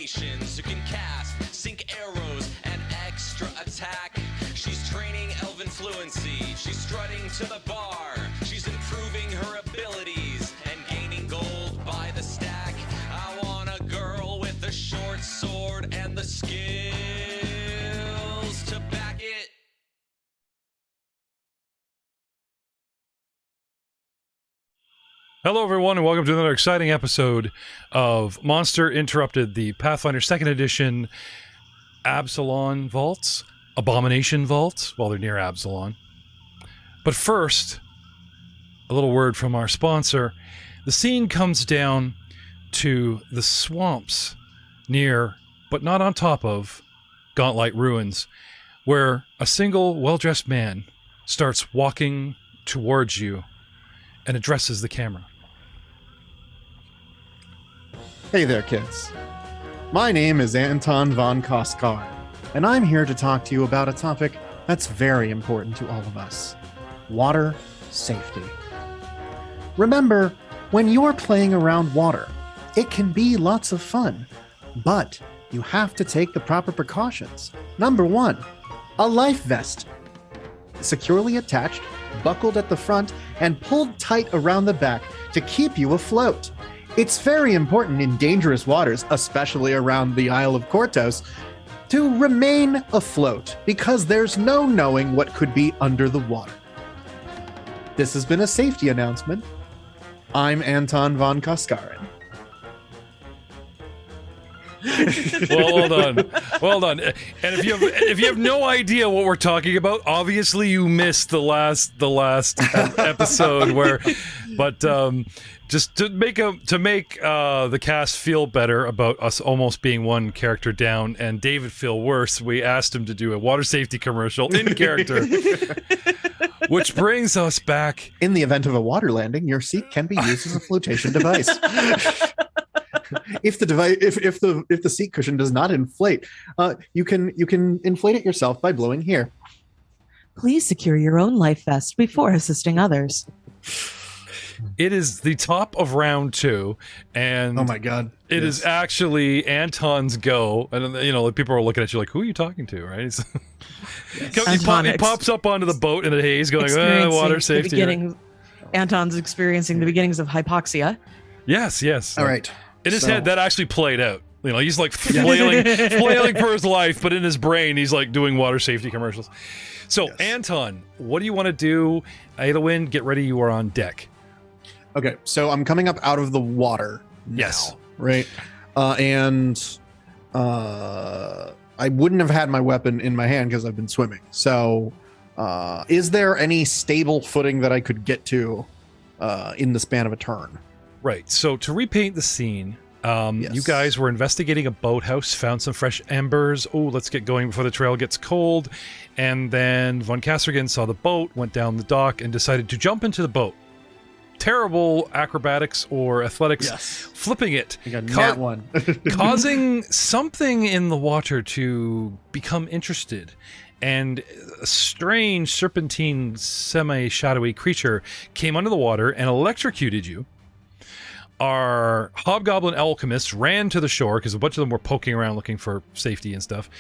abominations who can cast, sink arrows, and extra attack. She's training elven fluency, she's strutting to the bar, she's improving her abilities and gaining gold by the stack. I want a girl with a short sword and the skills to back it. Hello, everyone, and welcome to another exciting episode of Monster Interrupted, the Pathfinder 2nd Edition Absalon Vaults, Abomination Vaults, while they're near Absalon. But first, a little word from our sponsor. The scene comes down to the swamps near, but not on top of, Gauntlet Ruins, where a single well-dressed man starts walking towards you and addresses the camera. Hey there, kids. My name is Anton von Koskar, and I'm here to talk to you about a topic that's very important to all of us: water safety. Remember, when you're playing around water, it can be lots of fun, but you have to take the proper precautions. Number 1, a life vest. Securely attached, buckled at the front, and pulled tight around the back to keep you afloat. It's very important in dangerous waters, especially around the Isle of Kortos, to remain afloat because there's no knowing what could be under the water. This has been a safety announcement. I'm Anton von Koskarin. Well done. Well done. And if you have no idea what we're talking about, obviously you missed the last episode where, but just to make the cast feel better about us almost being one character down and David feel worse, we asked him to do a water safety commercial in character. Which brings us back. In the event of a water landing, your seat can be used as a flotation device. If the seat cushion does not inflate, you can inflate it yourself by blowing here. Please secure your own life vest before assisting others. It is the top of round 2, and oh my god, it is actually Anton's go. And people are looking at you like, "Who are you talking to?" Right? He pops up onto the boat in a haze, going, "Water safety." Anton's experiencing the beginnings of hypoxia. Yes. All right. In his head, that actually played out. He's like flailing for his life, but in his brain, he's like doing water safety commercials. So, yes. Anton, what do you want to do? Adelwyn, get ready. You are on deck. Okay, so I'm coming up out of the water now, yes. Right? And I wouldn't have had my weapon in my hand because I've been swimming. So is there any stable footing that I could get to in the span of a turn? Right, so to repaint the scene, yes. You guys were investigating a boathouse, found some fresh embers. Oh, let's get going before the trail gets cold. And then Von Kassergen saw the boat, went down the dock, and decided to jump into the boat. Terrible acrobatics or athletics, yes. Flipping it, causing something in the water to become interested, and a strange serpentine semi-shadowy creature came under the water and electrocuted you. Our hobgoblin alchemists ran to the shore because a bunch of them were poking around looking for safety and stuff,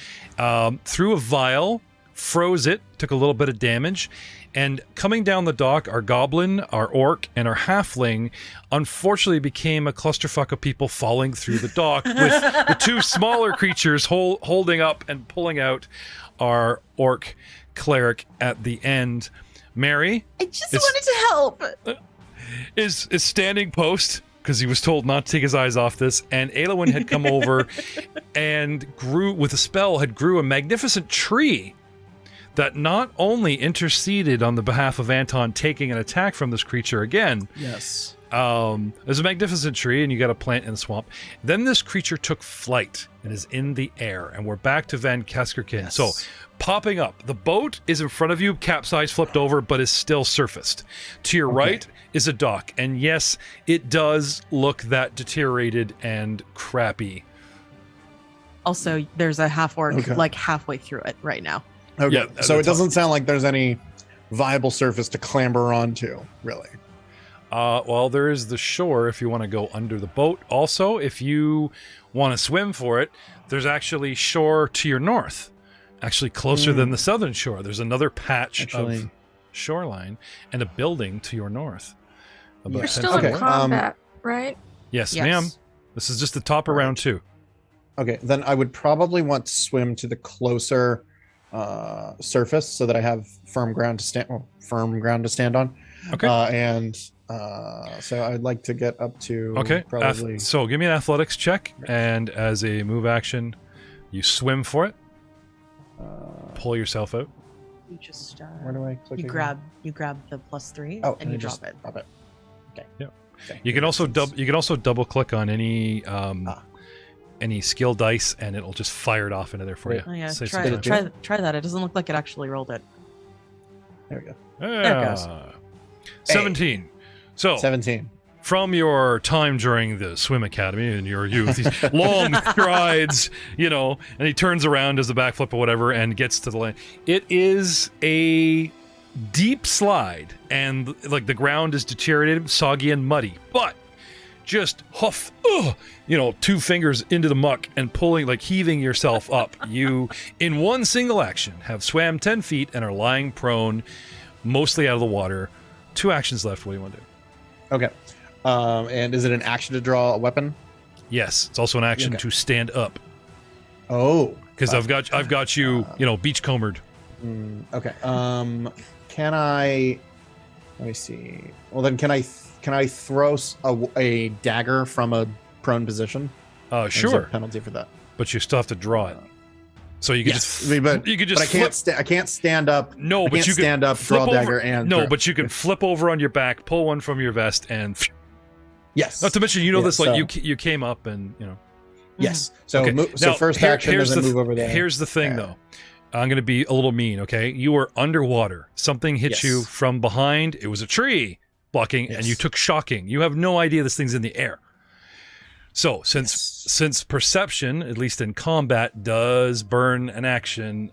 threw a vial, froze it, took a little bit of damage. And coming down the dock, our goblin, our orc, and our halfling unfortunately became a clusterfuck of people falling through the dock with the 2 smaller creatures holding up and pulling out our orc cleric at the end. Mary? I just wanted to help. Is standing post because he was told not to take his eyes off this, and Aelwyn had come over and grew a magnificent tree that not only interceded on the behalf of Anton taking an attack from this creature again. Yes. There's a magnificent tree, and you got a plant in the swamp. Then this creature took flight and is in the air, and we're back to Van Kaskerkin. Yes. So, popping up. The boat is in front of you, capsized, flipped over, but is still surfaced. To your right is a dock, and yes, it does look that deteriorated and crappy. Also, there's a half-orc like halfway through it right now. Okay, yeah, so it doesn't sound like there's any viable surface to clamber onto, really. Well, there is the shore if you want to go under the boat. Also, if you want to swim for it, there's actually shore to your north. Actually closer than the southern shore. There's another patch of shoreline and a building to your north. You're still in combat, right? Yes, ma'am. This is just the top of round 2. Okay, then I would probably want to swim to the closer surface so that I have firm ground to stand on. Okay. So I'd like to get up to probably. So give me an athletics check, and as a move action, you swim for it. Pull yourself out. You just where do I click? You grab the +3 and you drop it. Drop it. Okay. Yeah. Okay. You can also double click on any skill dice, and it'll just fire it off into there for you. Oh, yeah, try that. It doesn't look like it actually rolled it. There we go. There it goes. 17. So 17. From your time during the swim academy in your youth, these long strides, and he turns around, does the backflip or whatever, and gets to the land. It is a deep slide, and like the ground is deteriorated, soggy and muddy, but just hoof, 2 fingers into the muck and pulling, like heaving yourself up. You, in one single action, have swam 10 feet and are lying prone, mostly out of the water. 2 actions left. What do you want to do? Okay. And is it an action to draw a weapon? Yes, it's also an action to stand up. Oh, because I've got you, beachcombed. Okay. Can I? Let me see. Well, then, can I throw a dagger from a prone position? Sure. Is there a penalty for that? But you still have to draw it. So you could I can't stand up. No, but you can stand up, draw dagger, and but you can flip over on your back, pull one from your vest, and yes. Not to mention, this you came up and Yes. So first action doesn't move over there. Here's the thing, though. I'm going to be a little mean. Okay, you were underwater. Something hit you from behind. It was a tree blocking, and you took shocking. You have no idea this thing's in the air. So, since perception, at least in combat, does burn an action,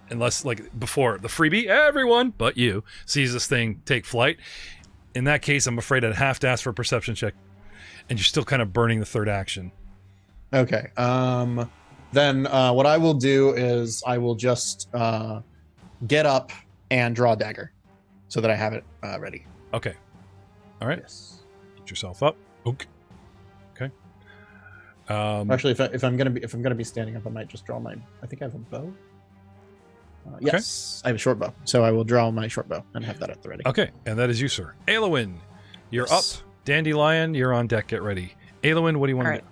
unless, like before, the freebie, everyone but you sees this thing take flight. In that case, I'm afraid I'd have to ask for a perception check, and you're still kind of burning the third action. Okay. Then what I will do is I will just get up and draw a dagger, so that I have it ready. Okay. All right. Yes. Get yourself up. Okay. Actually, if I'm gonna be standing up, I might just draw my. I think I have a bow. Yes, I have a short bow, so I will draw my short bow and have that at the ready. Okay, and that is you, sir. Aelowyn, you're up. Dandelion, you're on deck. Get ready. Aelowyn, what do you want to do?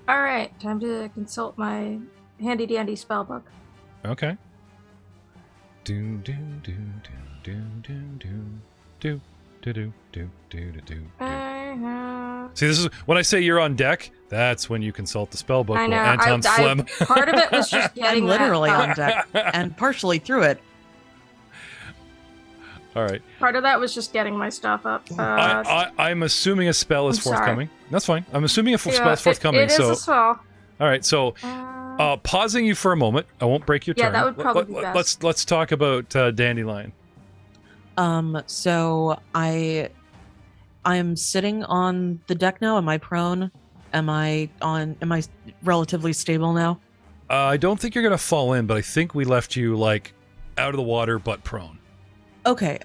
All right, time to consult my handy dandy spell book. Okay. Do do do do do do do do do do do do. See, this is when I say you're on deck. That's when you consult the spell book. I know. Anton's phlegm. Part of it was just getting I'm literally on deck and partially through it. All right. Part of that was just getting my stuff up. I'm assuming a spell is forthcoming. That's fine. I'm assuming a spell is forthcoming. It is a spell. All right. So, pausing you for a moment. I won't break your turn. Yeah, that would probably be best. Let's talk about Dandelion. So I'm sitting on the deck now. Am I prone? Am I relatively stable now? I don't think you're gonna fall in, but I think we left you like out of the water but prone. Okay.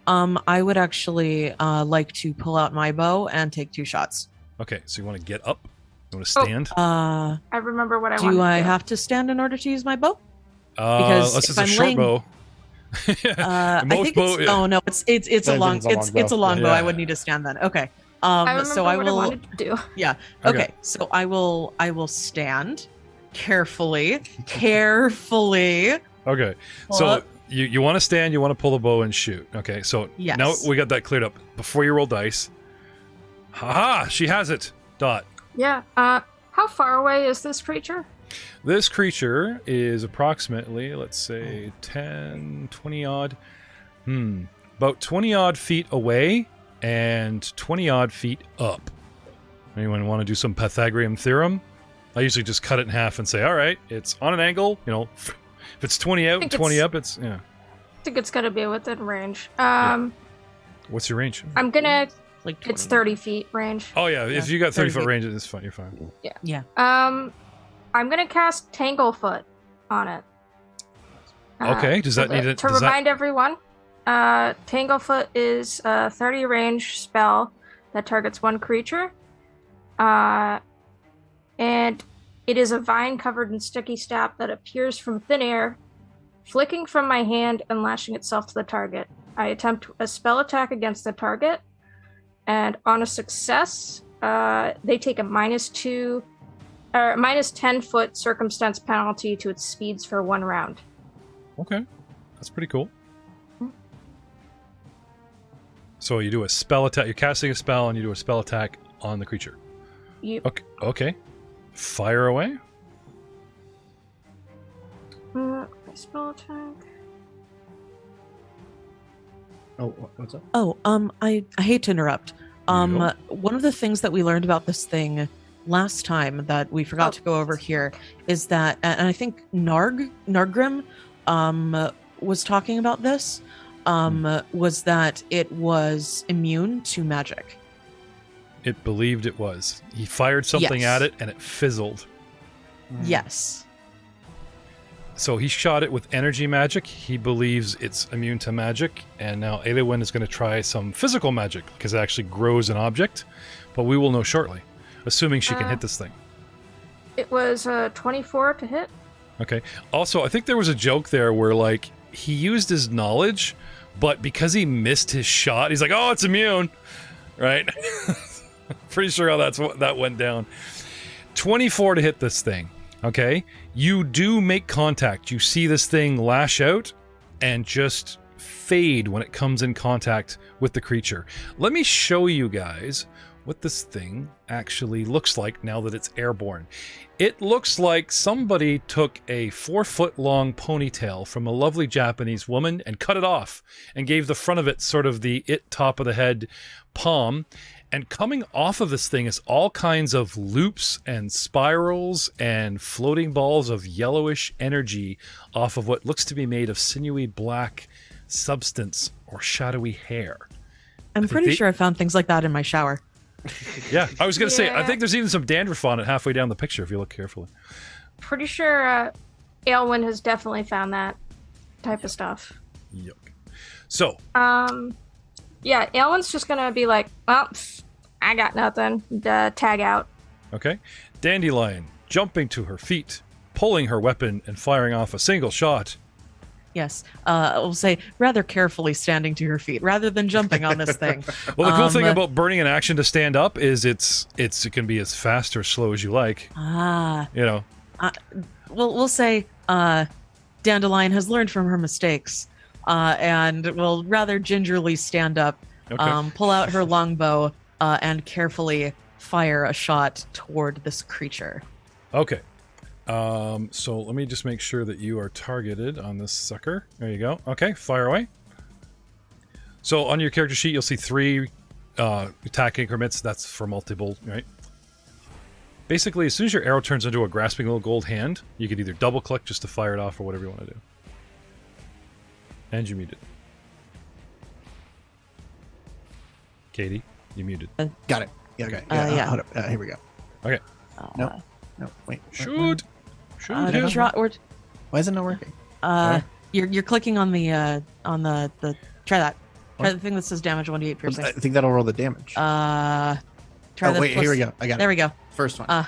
I would actually like to pull out my bow and take 2 shots. Okay, so you want to get up? You want to stand? I remember what I want. Do I have to stand in order to use my bow? Because if it's a short bow. I think it's a long bow. Yeah. I would need to stand then. Okay. I remember so I what will I wanted to do. Yeah. Okay. So I will stand carefully. Okay. So you want to stand, you want to pull the bow and shoot. Okay. So now we got that cleared up. Before you roll dice. Haha, she has it. Dot. Yeah. How far away is this creature? This creature is approximately, let's say, 10, 20 odd. About 20 odd feet away and 20 odd feet up. Anyone want to do some Pythagorean theorem? I usually just cut it in half and say, all right, it's on an angle. If it's 20 out and 20 up, it's, yeah. I think it's going to be within range. What's your range? I'm gonna. Like It's 20. 30 feet range. Oh yeah, if you got 30 30-foot feet. range, it's fine. You're fine. Yeah. I'm gonna cast Tanglefoot on it. Okay. Does that need it? To remind everyone, Tanglefoot is a 30 range spell that targets one creature. And it is a vine covered in sticky sap that appears from thin air, flicking from my hand and lashing itself to the target. I attempt a spell attack against the target, and on a success, they take a -2 or minus 10-foot circumstance penalty to its speeds for 1 round. Okay, that's pretty cool. So you do a spell attack. You're casting a spell, and you do a spell attack on the creature. You Okay. Fire away. spell attack. Oh, what's up? Oh, I hate to interrupt. Yeah. One of the things that we learned about this thing last time that we forgot to go over here is that, and I think Nargrim, was talking about this, was that it was immune to magic. It believed it was. He fired something Yes. at it, and it fizzled. Yes. So he shot it with energy magic. He believes it's immune to magic, and now Eowyn is going to try some physical magic because it actually grows an object, but we will know shortly, assuming she can hit this thing. It was 24 to hit. Okay. Also, I think there was a joke there where, like, he used his knowledge, but because he missed his shot, he's like, "Oh, it's immune," right? Pretty sure how that went down. 24 to hit this thing. Okay, you do make contact. You see this thing lash out and just fade when it comes in contact with the creature. Let me show you guys what this thing actually looks like now that it's airborne. It looks like somebody took a 4-foot-long ponytail from a lovely Japanese woman and cut it off and gave the front of it sort of the top of the head palm. And coming off of this thing is all kinds of loops and spirals and floating balls of yellowish energy off of what looks to be made of sinewy black substance or shadowy hair. I'm pretty sure I found things like that in my shower. Yeah, I was going to say, I Yeah. think there's even some dandruff on it halfway down the picture if you look carefully. Pretty sure Aelwyn has definitely found that type of stuff. Yuck. So, Yeah, Aelwyn's just gonna be like, well, I got nothing. Tag out. okay. Dandelion jumping to her feet, pulling her weapon and firing off a single shot. Yes. I'll say rather carefully standing to her feet rather than jumping on this thing. Well, the cool thing about burning an action to stand up is it can be as fast or slow as you like. You know. We'll say Dandelion has learned from her mistakes and will rather gingerly stand up, Okay. pull out her longbow, and carefully fire a shot toward this creature. Okay. So let me just make sure that you are targeted on this sucker. There you go. Okay, fire away. So on your character sheet, you'll see 3 attack increments. That's for multiple, right? Basically, as soon as your arrow turns into a grasping little gold hand, you could either double click just to fire it off or whatever you want to do. And you muted. Katie, you muted. Got it. Yeah, okay. yeah. Hold up. Here we go. Okay. No, wait. Shoot! Shoot Why him! Why is it not working? You're clicking on the try that. Try the thing that says damage 1d8 piercing. I think that'll roll the damage. Try wait, here we go. I got it. There we go. First one.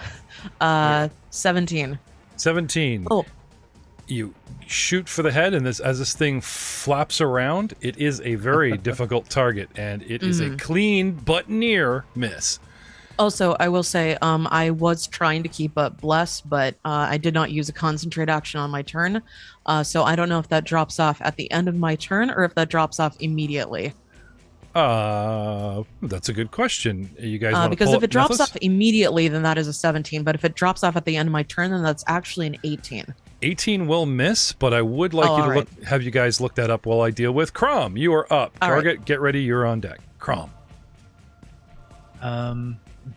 17. 17. Oh. You shoot for the head, and as this thing flaps around, it is a very difficult target, and it is a clean but near miss. Also, I will say, I was trying to keep up Bless, but I did not use a concentrate action on my turn. So I don't know if that drops off at the end of my turn or if that drops off immediately. That's a good question. You guys want to because pull if it up drops Methods? off immediately, then that is a 17. But if it drops off at the end of my turn, then that's actually an 18. 18 will miss, but I would like you to alright. have you guys look that up while I deal with Crom. You are up. All Target, get ready. You're on deck. Crom.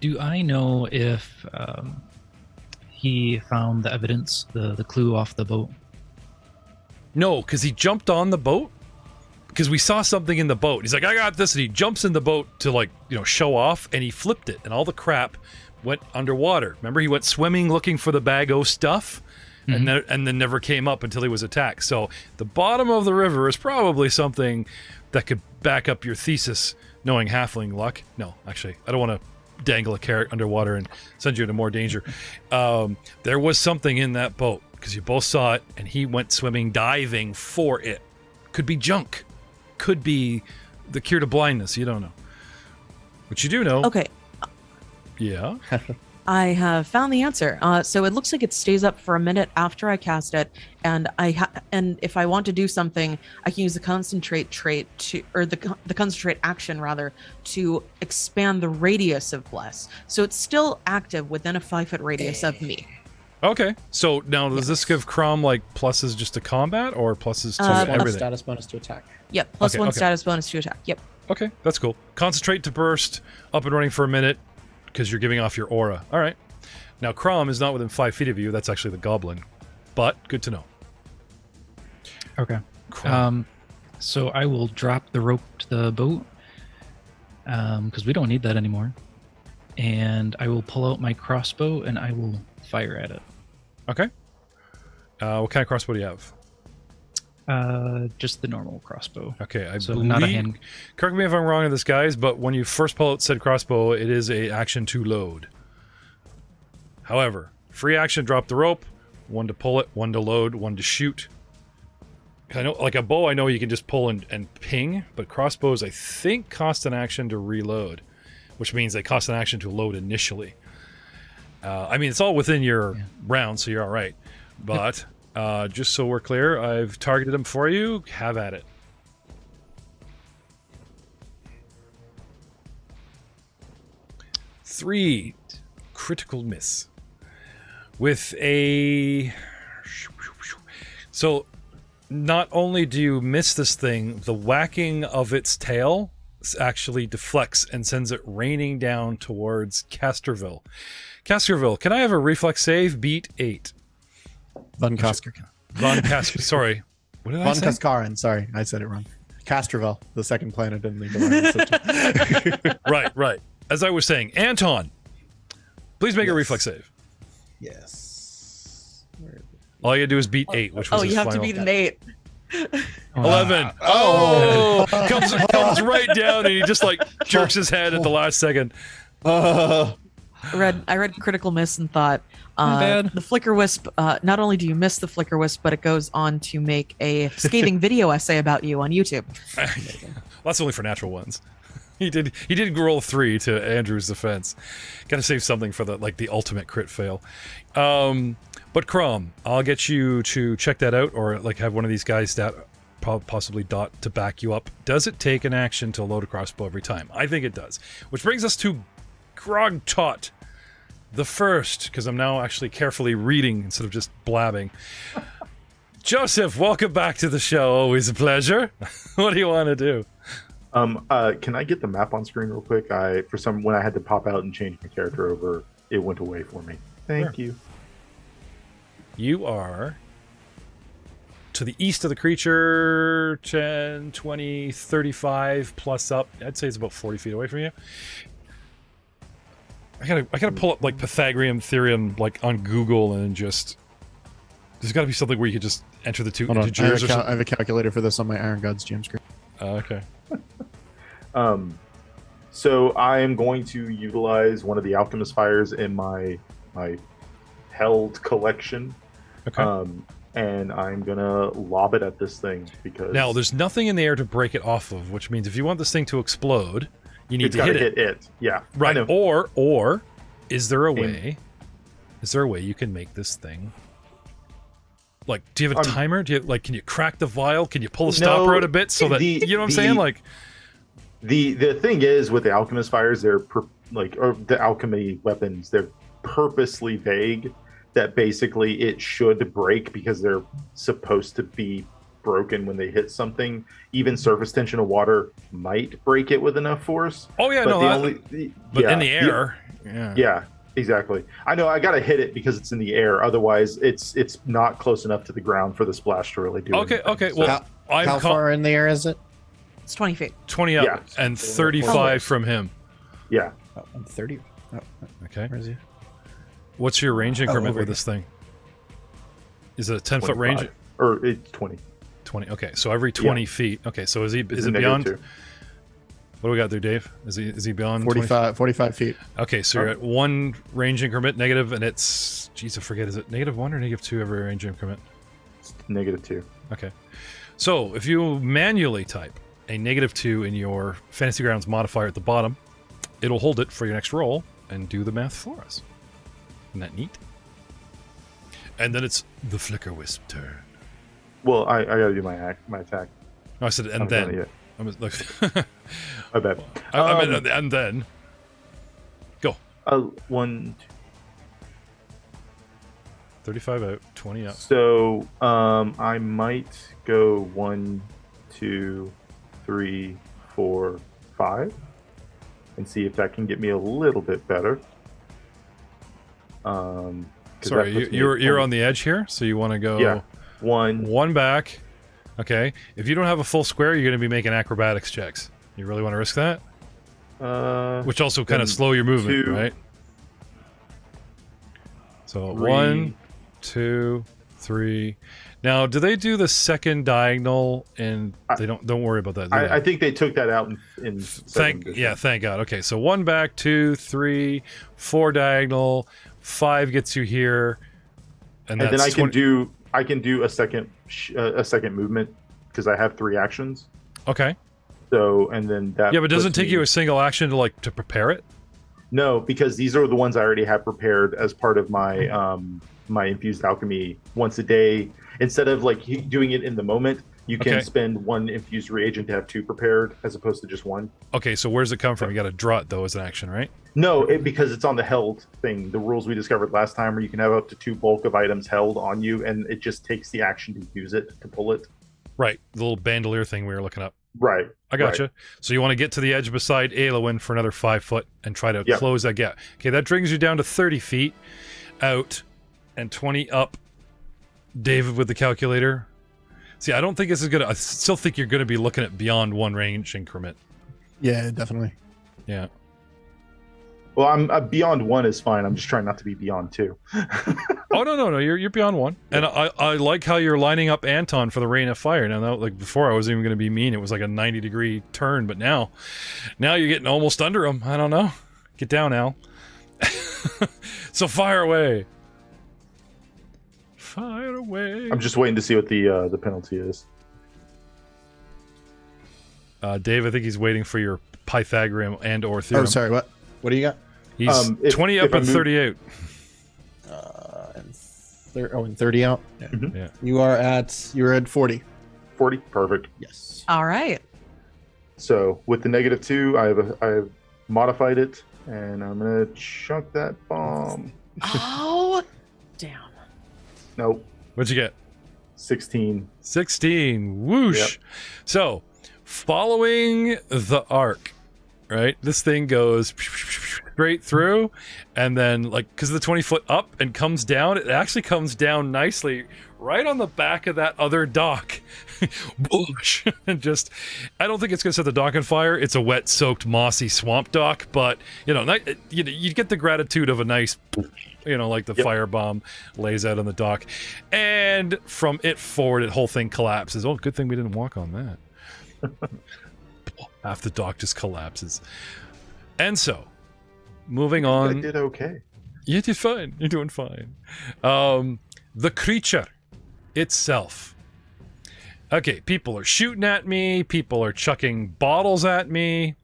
Do I know if he found the evidence, the clue off the boat? No, because he jumped on the boat, because we saw something in the boat. He's like, I got this, and he jumps in the boat to like, show off, and he flipped it, and all the crap went underwater. Remember, he went swimming looking for the bag o' stuff, and then never came up until he was attacked. So the bottom of the river is probably something that could back up your thesis, knowing halfling luck. No, actually, I don't want to dangle a carrot underwater and send you into more danger. There was something in that boat, because you both saw it, and he went swimming, diving for it. Could be junk. Could be the cure to blindness. You don't know. But you do know. Okay. Yeah. I have found the answer. So it looks like it stays up for a minute after I cast it, and and if I want to do something, I can use the concentrate trait or the concentrate action rather, to expand the radius of bless. So it's still active within a 5-foot radius of me. Okay. So now does this give Crom like pluses just to combat or pluses to Plus everything? status bonus to attack. Yep. Plus Okay, 1 okay. status bonus to attack. Yep. Okay, that's cool. Concentrate to burst, up and running for a minute, because you're giving off your aura. All right. Now, Crom is not within 5 feet of you. That's actually the goblin. But good to know. Okay. Crom. So I will drop the rope to the boat, because we don't need that anymore. And I will pull out my crossbow and I will fire at it. Okay. What kind of crossbow do you have? Just the normal crossbow. Okay, I So believe, not a hand. correct me if I'm wrong on this, guys, but when you first pull out said crossbow, it is a action to load. However, free action, drop the rope, 1 to pull it, 1 to load, 1 to shoot. I know, like a bow, I know you can just pull and ping, but crossbows, I think, cost an action to reload, which means they cost an action to load initially. I mean, it's all within your round, so you're all right. But just so we're clear, I've targeted them for you. Have at it. Three critical miss with a. So, not only do you miss this thing, the whacking of its tail actually deflects and sends it raining down towards Casterville. Casterville, can I have a reflex save? Beat 8. Von Kasker. Von Caster. Sorry. What did I Von say? Kaskarin. Sorry, I said it wrong. Casterville, the second planet in the Galarian system. Right. As I was saying, Anton, please make a reflex save. Yes. Where is it? All you gotta do is beat 8, which was his You have to final. beat an 8. 11. Oh! comes right down, and he just like jerks his head at the last second. I read critical miss and thought, bad. the flicker wisp. Not only do you miss the flicker wisp, but it goes on to make a scathing video essay about you on YouTube. That's only for natural ones. He did roll 3 to Andrew's defense. Got to save something for the ultimate crit fail. But Crom, I'll get you to check that out, or like have one of these guys that possibly Dot to back you up. Does it take an action to load a crossbow every time? I think it does. Which brings us to Grogtot the first, because I'm now actually carefully reading instead of just blabbing. Joseph, welcome back to the show. Always a pleasure. What do you want to do? Can I get the map on screen real quick? When I had to pop out and change my character over, it went away for me. Thank you. You are to the east of the creature, 10, 20, 35 plus up. I'd say it's about 40 feet away from you. I gotta pull up like Pythagorean theorem like on Google and just. There's got to be something where you could just enter the two Hold on. integers or I something. have a calculator for this on my Iron Gods GM screen. Okay. So I am going to utilize one of the alchemist fires in my held collection. Okay. And I'm gonna lob it at this thing because Now there's nothing in the air to break it off of, which means if you want this thing to explode, you need it's to gotta hit it. Yeah. Right. I know. Or is there a way? Is there a way you can make this thing? Like, do you have a timer? Do you can you crack the vial? Can you pull the stopper out a bit so that you know what I'm saying? Like, the thing is with the alchemist fires, they're or the alchemy weapons, they're purposely vague. That basically it should break because they're supposed to be broken when they hit something. Even surface tension of water might break it with enough force. oh yeah, But in the air, yeah, exactly. I know I gotta hit it because it's in the air. Otherwise, it's not close enough to the ground for the splash to really do. Okay. anything. Well, How far in the air is it? It's 20 feet. 20 up Yeah. and 35 from him. Yeah. Oh, I'm 30. Oh, Okay. where is he? What's your range increment over with here. this thing? Is it a 10-foot range? 25. Or it's 20. 20. Okay, so every 20 feet. Okay, so is It's it a beyond? -2. What do we got there, Dave? Is he beyond 20? 45 feet. Okay, so you're at one range increment negative, and it's, geez, I forget, is it -1 or -2 every range increment? It's -2. Okay. So if you manually type a -2 in your Fantasy Grounds modifier at the bottom, it'll hold it for your next roll and do the math for us. Isn't that neat? And then it's the Flicker Wisp turn. Well, I gotta do my attack. No, I said, I and haven't done it then. yet. I was like, I bet. I meant, and then. Go. 1, 35 out, 20 up. So I might go 1, 2, 3, 4, 5, and see if that can get me a little bit better. 'Cause Sorry, that puts me you're at on the edge here, so you want to go Yeah. 1. one back. Okay. If you don't have a full square, you're going to be making acrobatics checks. You really want to risk that? Which also kind of then slow your movement, 2, right? So 3. 1, 2, 3. Now, do they do the second diagonal? And they don't worry about that. Do they? I think they took that out in Thank God. Okay, so 1 back, 2, 3, 4 diagonal, 5 gets you here, and then that's I can 20 do a second movement because I have 3 actions. Okay. So and then that. Yeah, but doesn't puts take me- you a single action to prepare it? No, because these are the ones I already have prepared as part of my my infused alchemy once a day. Instead of like doing it in the moment, you can Okay. spend 1 infused reagent to have 2 prepared as opposed to just 1. Okay, so where's it come from? You got to draw it though as an action, right? No, because it's on the held thing. The rules we discovered last time where you can have up to 2 bulk of items held on you, and it just takes the action to use it to pull it. Right, the little bandolier thing we were looking up. Right. I gotcha. So you want to get to the edge beside Aelowin for another 5 foot and try to Yep. close that gap. Okay, that brings you down to 30 feet out and 20 up. David with the calculator. See, I don't think this is gonna. I still think you're gonna be looking at beyond 1 range increment. Yeah, definitely. Yeah. Well, I'm beyond 1 is fine. I'm just trying not to be beyond 2. Oh no! You're beyond 1, and I like how you're lining up Anton for the rain of fire. Now, like before, I was even gonna be mean. It was like a 90-degree turn, but now you're getting almost under him. I don't know. Get down, Al. So fire away. Fire away. I'm just waiting to see what the penalty is. Dave, I think he's waiting for your Pythagorean and or theorem. Oh, sorry. What? What do you got? He's If- 20 up if I and move- 38. And 30 out. Yeah. Mhm. Yeah. You're at 40. 40, perfect. Yes. All right. So with the -2, I have modified it, and I'm gonna chunk that bomb. Oh, damn. Nope, What'd you get? 16. 16. Whoosh. Yep. So, following the arc, right? This thing goes straight through, and then, like, because the 20 foot up and comes down, it actually comes down nicely right on the back of that other dock. Whoosh. And just, I don't think it's going to set the dock on fire. It's a wet, soaked, mossy swamp dock, but, you get the gratitude of a nice, like the Yep. firebomb lays out on the dock. And from it forward, the whole thing collapses. Oh, good thing we didn't walk on that. Half the dock just collapses. And so, moving I on. did okay. You did fine. You're doing fine. The creature itself. Okay, people are shooting at me. People are chucking bottles at me.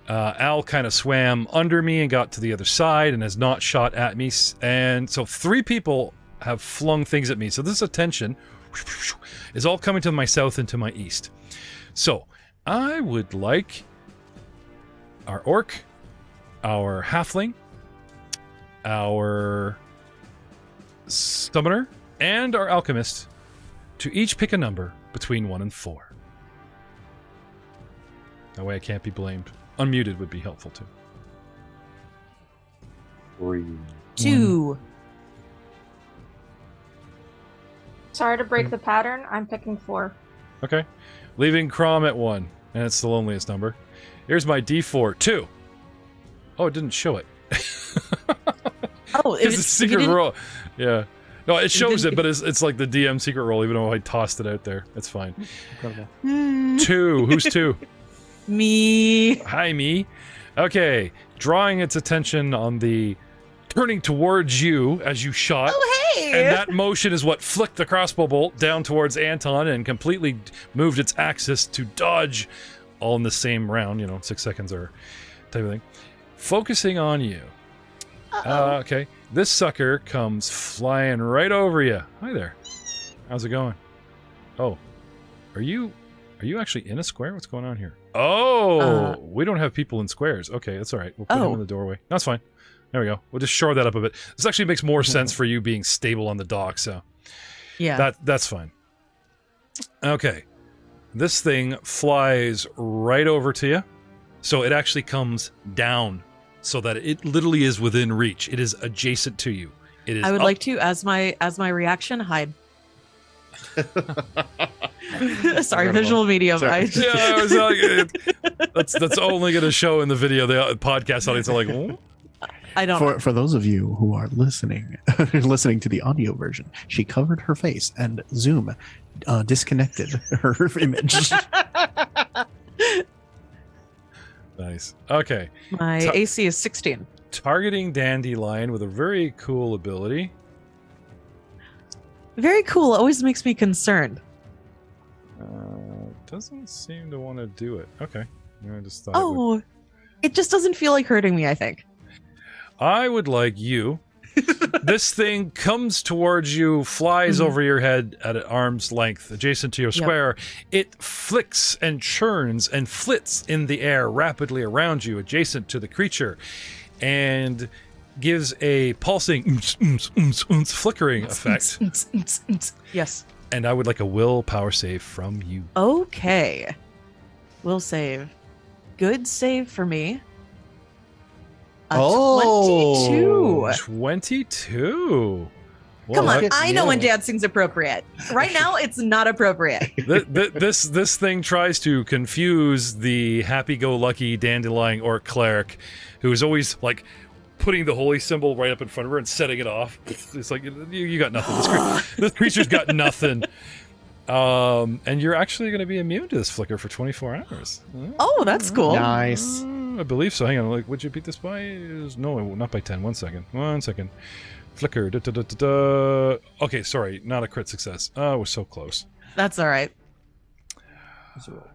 Al kind of swam under me and got to the other side and has not shot at me. And so 3 people have flung things at me. So this attention is all coming to my south and to my east. So I would like our orc, our halfling, our summoner, and our alchemist to each pick a number between 1 and 4. That way I can't be blamed. Unmuted would be helpful too. 3. 2. Sorry to break the pattern. I'm picking 4. Okay. Leaving Crom at 1. and it's the loneliest number. Here's my D4, 2. Oh, it didn't show it. Oh, It's a secret roll. Yeah. No, it shows it, but it's like the DM secret roll, even though I tossed it out there. It's fine. Incredible. 2. Who's 2? Me. Hi, me. Okay. Drawing its attention on the turning towards you as you shot. Oh, hey. And that motion is what flicked the crossbow bolt down towards Anton and completely moved its axis to dodge all in the same round, 6 seconds or type of thing. Focusing on you. Okay. This sucker comes flying right over you. Hi there. How's it going? Oh. Are you actually in a square? What's going on here? Oh, we don't have people in squares. Okay, that's all right. We'll put him in the doorway. That's fine. There we go. We'll just shore that up a bit. This actually makes more sense for you being stable on the dock, so Yeah. that's fine. Okay. This thing flies right over to you. So it actually comes down so that it literally is within reach. It is adjacent to you. It is I would up. like to, as my reaction, hide. Sorry, visual medium. Sorry. Yeah, I was like, that's only going to show in the video. The podcast audience are like, "Oh?" I don't. For those of you who are listening to the audio version, she covered her face and Zoom disconnected her image. Nice. Okay. My AC is 16. Targeting Dandelion with a very cool ability. Very cool. Always makes me concerned. Doesn't seem to want to do it. Okay. I just thought It just doesn't feel like hurting me, I think. I would like you. This thing comes towards you, flies over your head at arm's length, adjacent to your square. It flicks and churns and flits in the air rapidly around you, adjacent to the creature, and gives a pulsing flickering effect. Yes. And I would like a willpower save from you. Okay. Will save. Good save for me. A 22. 22. Come Well, on, I know when dancing's appropriate. Right now, it's not appropriate. This thing tries to confuse the happy-go-lucky dandelion orc cleric, who is always like putting the holy symbol right up in front of her and setting it off. It's like you got nothing. This creature's got nothing. And you're actually going to be immune to this flicker for 24 hours. Oh, that's cool. Nice. I believe so. Hang on. Like, would you beat this by? No, not by 10. 1 second. 1 second. Flicker. Okay, sorry. Not a crit success. We're so close. That's all right.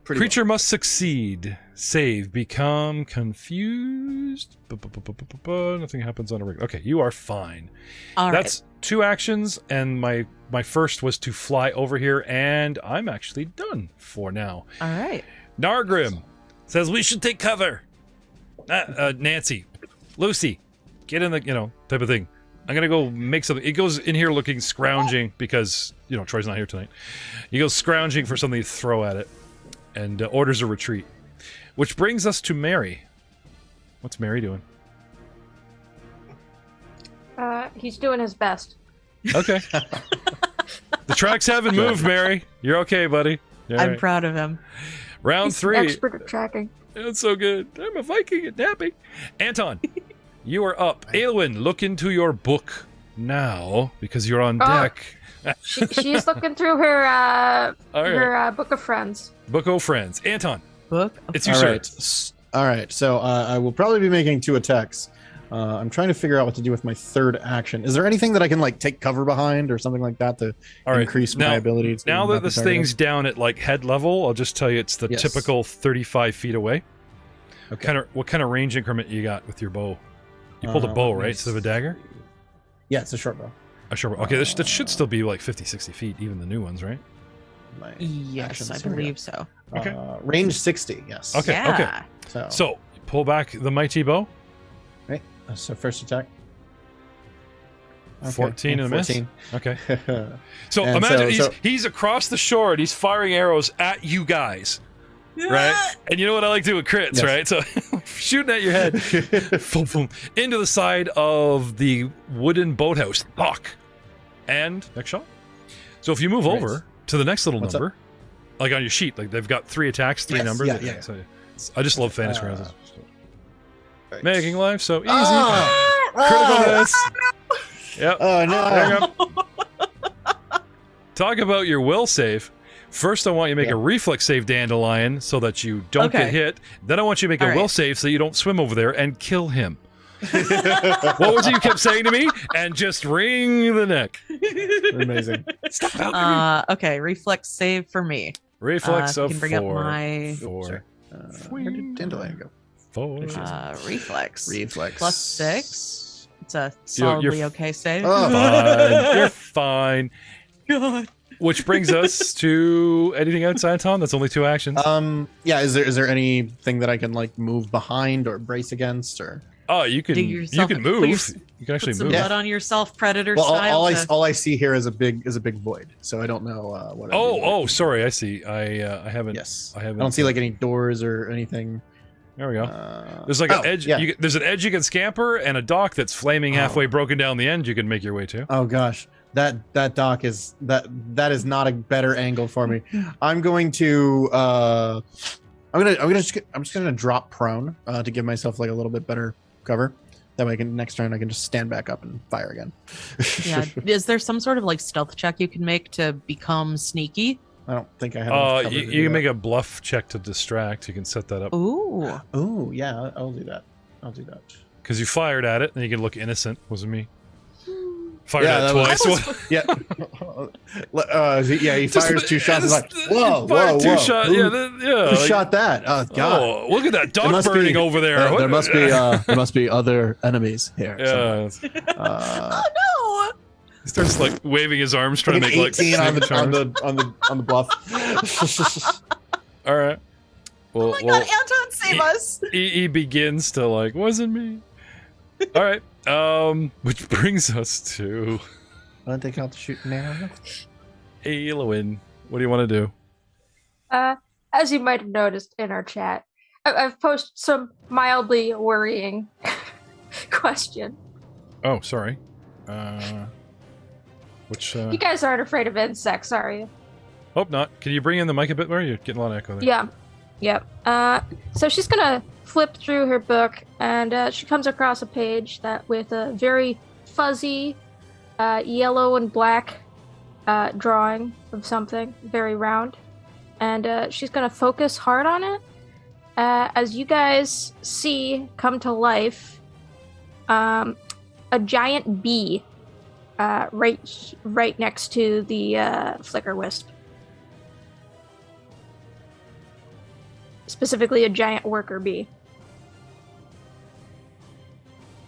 Creature must succeed. Save. Become confused. Nothing happens on a rig. Okay, you are fine. All right. That's 2 actions, and my first was to fly over here, and I'm actually done for now. All right. Nargrim says we should take cover. Nancy, Lucy, get in the type of thing. I'm gonna go make something. It goes in here looking scrounging because Troy's not here tonight. He goes scrounging for something to throw at it, and orders a retreat. Which brings us to Mary. What's Mary doing? He's doing his best. Okay. The tracks haven't moved, Mary. You're okay, buddy. You're I'm all right. proud of him. Round He's 3. expert at tracking. That's so good. I'm a Viking at napping. Anton, you are up. Aelwyn, look into your book now because you're on deck. She's looking through her book of friends. Book of friends. Anton, Book. it's you, All sir. right. All right. So I will probably be making 2 attacks. I'm trying to figure out what to do with my third action. Is there anything that I can take cover behind or something like that to increase my ability? To Now that not be this targeted? thing's down at head level, I'll just tell you it's the typical 35 feet away. Okay. What kind of range increment you got with your bow? You pulled a bow, let me right, instead of a dagger? Yeah, it's a short bow. A short bow. Okay, that should still be 50, 60 feet, even the new ones, right? My Yes, actions, I here we believe go. so. Okay. Range 60. Yes. Okay. Yeah. So you pull back the mighty bow. Right. So first attack. 14 and a miss. 14. Okay. So And imagine so- he's across the shore and he's firing arrows at you guys. Right? And you know what I like to do with crits, Yes. right? So shooting at your head. Boom, boom, into the side of the wooden boathouse. Fuck. And next shot. So if you move Right. over to the next little What's number, Like on your sheet, like they've got 3 attacks, 3 Yes, numbers. yeah. So I just love fantasy rounds. Right. Making life so easy. Ah! Critical miss. Yep. Oh no! Hang up. Talk about your will save. First, I want you to make a reflex save, Dandelion, so that you don't get hit. Then I want you to make a will save so you don't swim over there and kill him. What was it you kept saying to me? And just wring the neck. Amazing. Stop out. Okay, reflex save for me. Reflex you of can bring 4. up my 4. Where did Dandelion go? 4. reflex. Reflex. Plus 6. It's a solidly okay save. Oh. Fine. You're fine. God. Which brings us to anything outside Tom? That's only 2 actions. Yeah. Is there anything that I can like move behind or brace against or? Oh, you can move. You can actually Put some move. blood on yourself, predator Well, style. all I see here is a big void, so I don't know what. Oh, sorry. I see. I haven't. Yes. I haven't. I don't see like any doors or anything. There we go. There's like an edge. Yeah. There's an edge you can scamper, and a dock that's flaming halfway broken down the end. You can make your way to. Oh gosh, that dock is that is not a better angle for me. I'm going to I'm just gonna drop prone to give myself like a little bit better cover. That way, next turn I can just stand back up and fire again. Yeah. Is there some sort of like stealth check you can make to become sneaky? I don't think I have. enough cover to You do can that. make a bluff check to distract. You can set that up Ooh. Oh yeah, I'll do that. because you fired at it, and you can look innocent. Wasn't me. Fired Yeah, at it that twice. Yeah. He fires 2 shots. It's like, whoa. Two shots. Who shot that? Oh god. Oh, look at that There dog must burning be- over there. There must be other enemies here. Yeah. Uh, Oh He starts like waving his arms, trying to make like 18 on snake charms. the bluff. All right. Well, no! Oh my god, Anton, save us! he begins to like, wasn't me. All right. Which brings us to Want to take out the shooting arrow? Eowyn. What do you want to do? As you might have noticed in our chat, I've posted some mildly worrying question. Oh, sorry. Which? You guys aren't afraid of insects, are you? Hope not. Can you bring in the mic a bit more? You're getting a lot of echo there. Yeah. Yep. So she's gonna flip through her book, and she comes across a page that with a very fuzzy, yellow and black drawing of something very round, and she's gonna focus hard on it. As you guys see come to life, a giant bee right next to the flicker wisp. Specifically, a giant worker bee.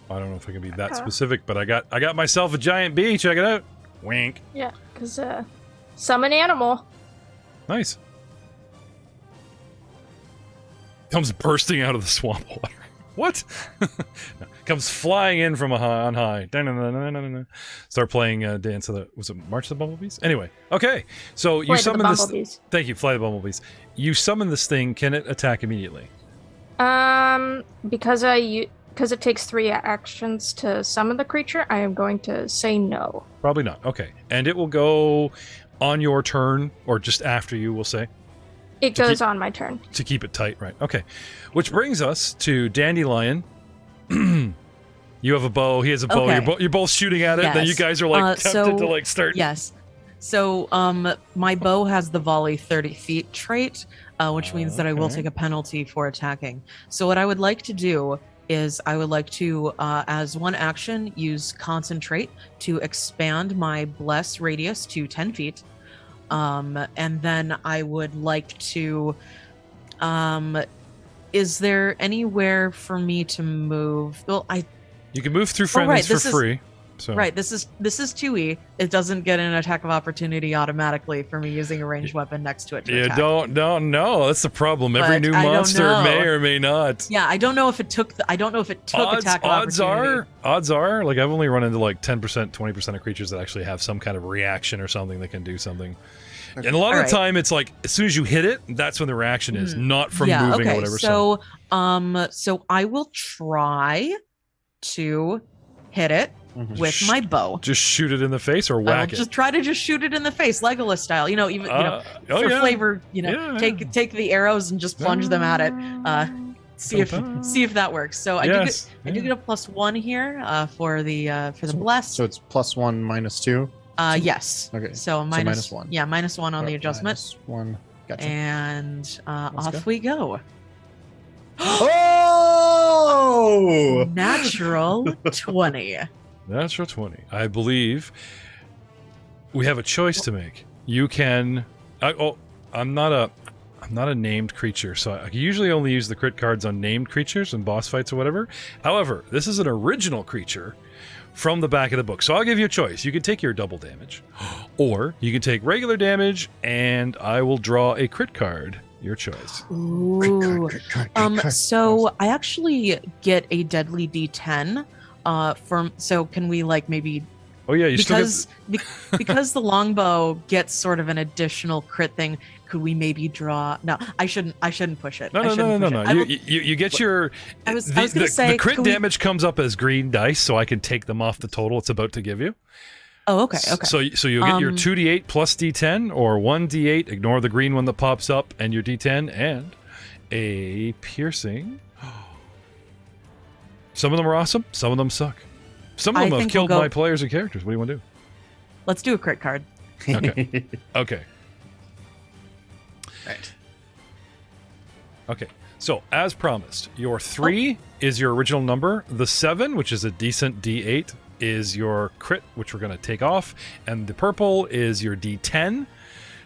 I don't know if I can be that specific, but I got myself a giant bee. Check it out. Wink. Yeah, because summon animal. Nice. Comes bursting out of the swamp water. What? Comes flying in from on high. Start playing Dance of the... Was it March of the Bumblebees? Anyway. Okay. So you Flight of the summon this... Bumblebees. Thank you, Fly the Bumblebees. You summon this thing. Can it attack immediately? Because it takes 3 actions to summon the creature, I am going to say no. Probably not. Okay. And it will go on your turn, or just after you, we'll say. It goes on my turn. To keep it tight, right. Okay. Which brings us to Dandelion. You have a bow, he has a bow, Okay. you're both shooting at it, then you guys are like tempted to like start. Yes. So my bow has the volley 30 feet trait, which means that I will take a penalty for attacking. So what I would like to do is I would like to, as one action, use Concentrate to expand my Bless radius to 10 feet. And then I would like to... is there anywhere for me to move? Well, You can move through friendlies for free. So. Right, this is 2E. It doesn't get an attack of opportunity automatically for me using a ranged weapon next to it. To attack. Don't know. That's the problem. Every But new I don't monster know. may or may not. Yeah, I don't know if it took. I don't know if it took attack of Odds opportunity. are, like I've only run into like 10%, 20% of creatures that actually have some kind of reaction or something that can do something. And a lot of the time, it's like as soon as you hit it, that's when the reaction is, not from moving or whatever. So I will try to hit it. with my bow. Just shoot it in the face or I'll whack it. just try to just shoot it in the face, Legolas style. Even Oh, for yeah. flavor. Yeah, take the arrows and just plunge them at it. See if that works. So I do get a +1 here for the bless. So it's +1 -2. Yes. Okay. So minus -1. Yeah, -1 on the adjustment. -1. Gotcha. And off go. we go. Oh! Natural 20. Natural 20. I believe we have a choice to make. You can. I'm not a named creature, so I usually only use the crit cards on named creatures and boss fights or whatever. However, this is an original creature from the back of the book, so I'll give you a choice. You can take your double damage, or you can take regular damage, and I will draw a crit card. Your choice. Ooh. So I actually get a deadly D10. So can we maybe? Oh yeah, you because the longbow gets sort of an additional crit thing. Could we maybe draw? No, I shouldn't push it. No. You get your. I was gonna say the crit damage comes up as green dice, so I can take them off the total it's about to give you. Oh, okay. So you'll get your 2d8 plus d10, or 1d8. Ignore the green one that pops up, and your d10, and a piercing. Some of them are awesome. Some of them suck. Some of them have killed my players and characters. What do you want to do? Let's do a crit card. Okay. Okay. Right. Okay. So, as promised, your 3 is your original number. The 7, which is a decent D8, is your crit, which we're going to take off. And the purple is your D10.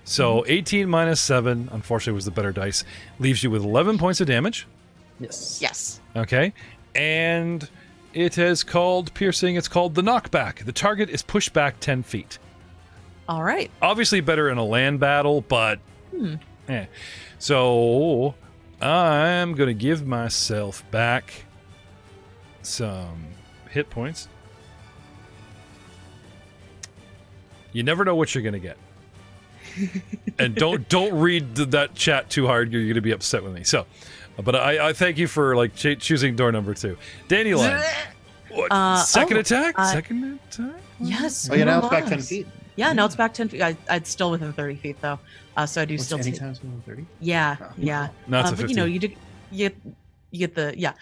So, 18 minus 7, unfortunately, was the better dice, leaves you with 11 points of damage. Yes. Okay. And it is called piercing. It's called the knockback. The target is pushed back 10 feet. All right. Obviously better in a land battle, but... So, I'm going to give myself back some hit points. You never know what you're going to get. And don't read that chat too hard. You're going to be upset with me. So, but I thank you for choosing door number 2. Dandelion. Second attack? Second attack? Yes. Oh, yeah, now it's back 10 feet. Yeah, no, it's back 10 feet. I'd still within 30 feet though. So I do still take. Anytime within 30. Yeah, yeah. No, it's a but 15. you get the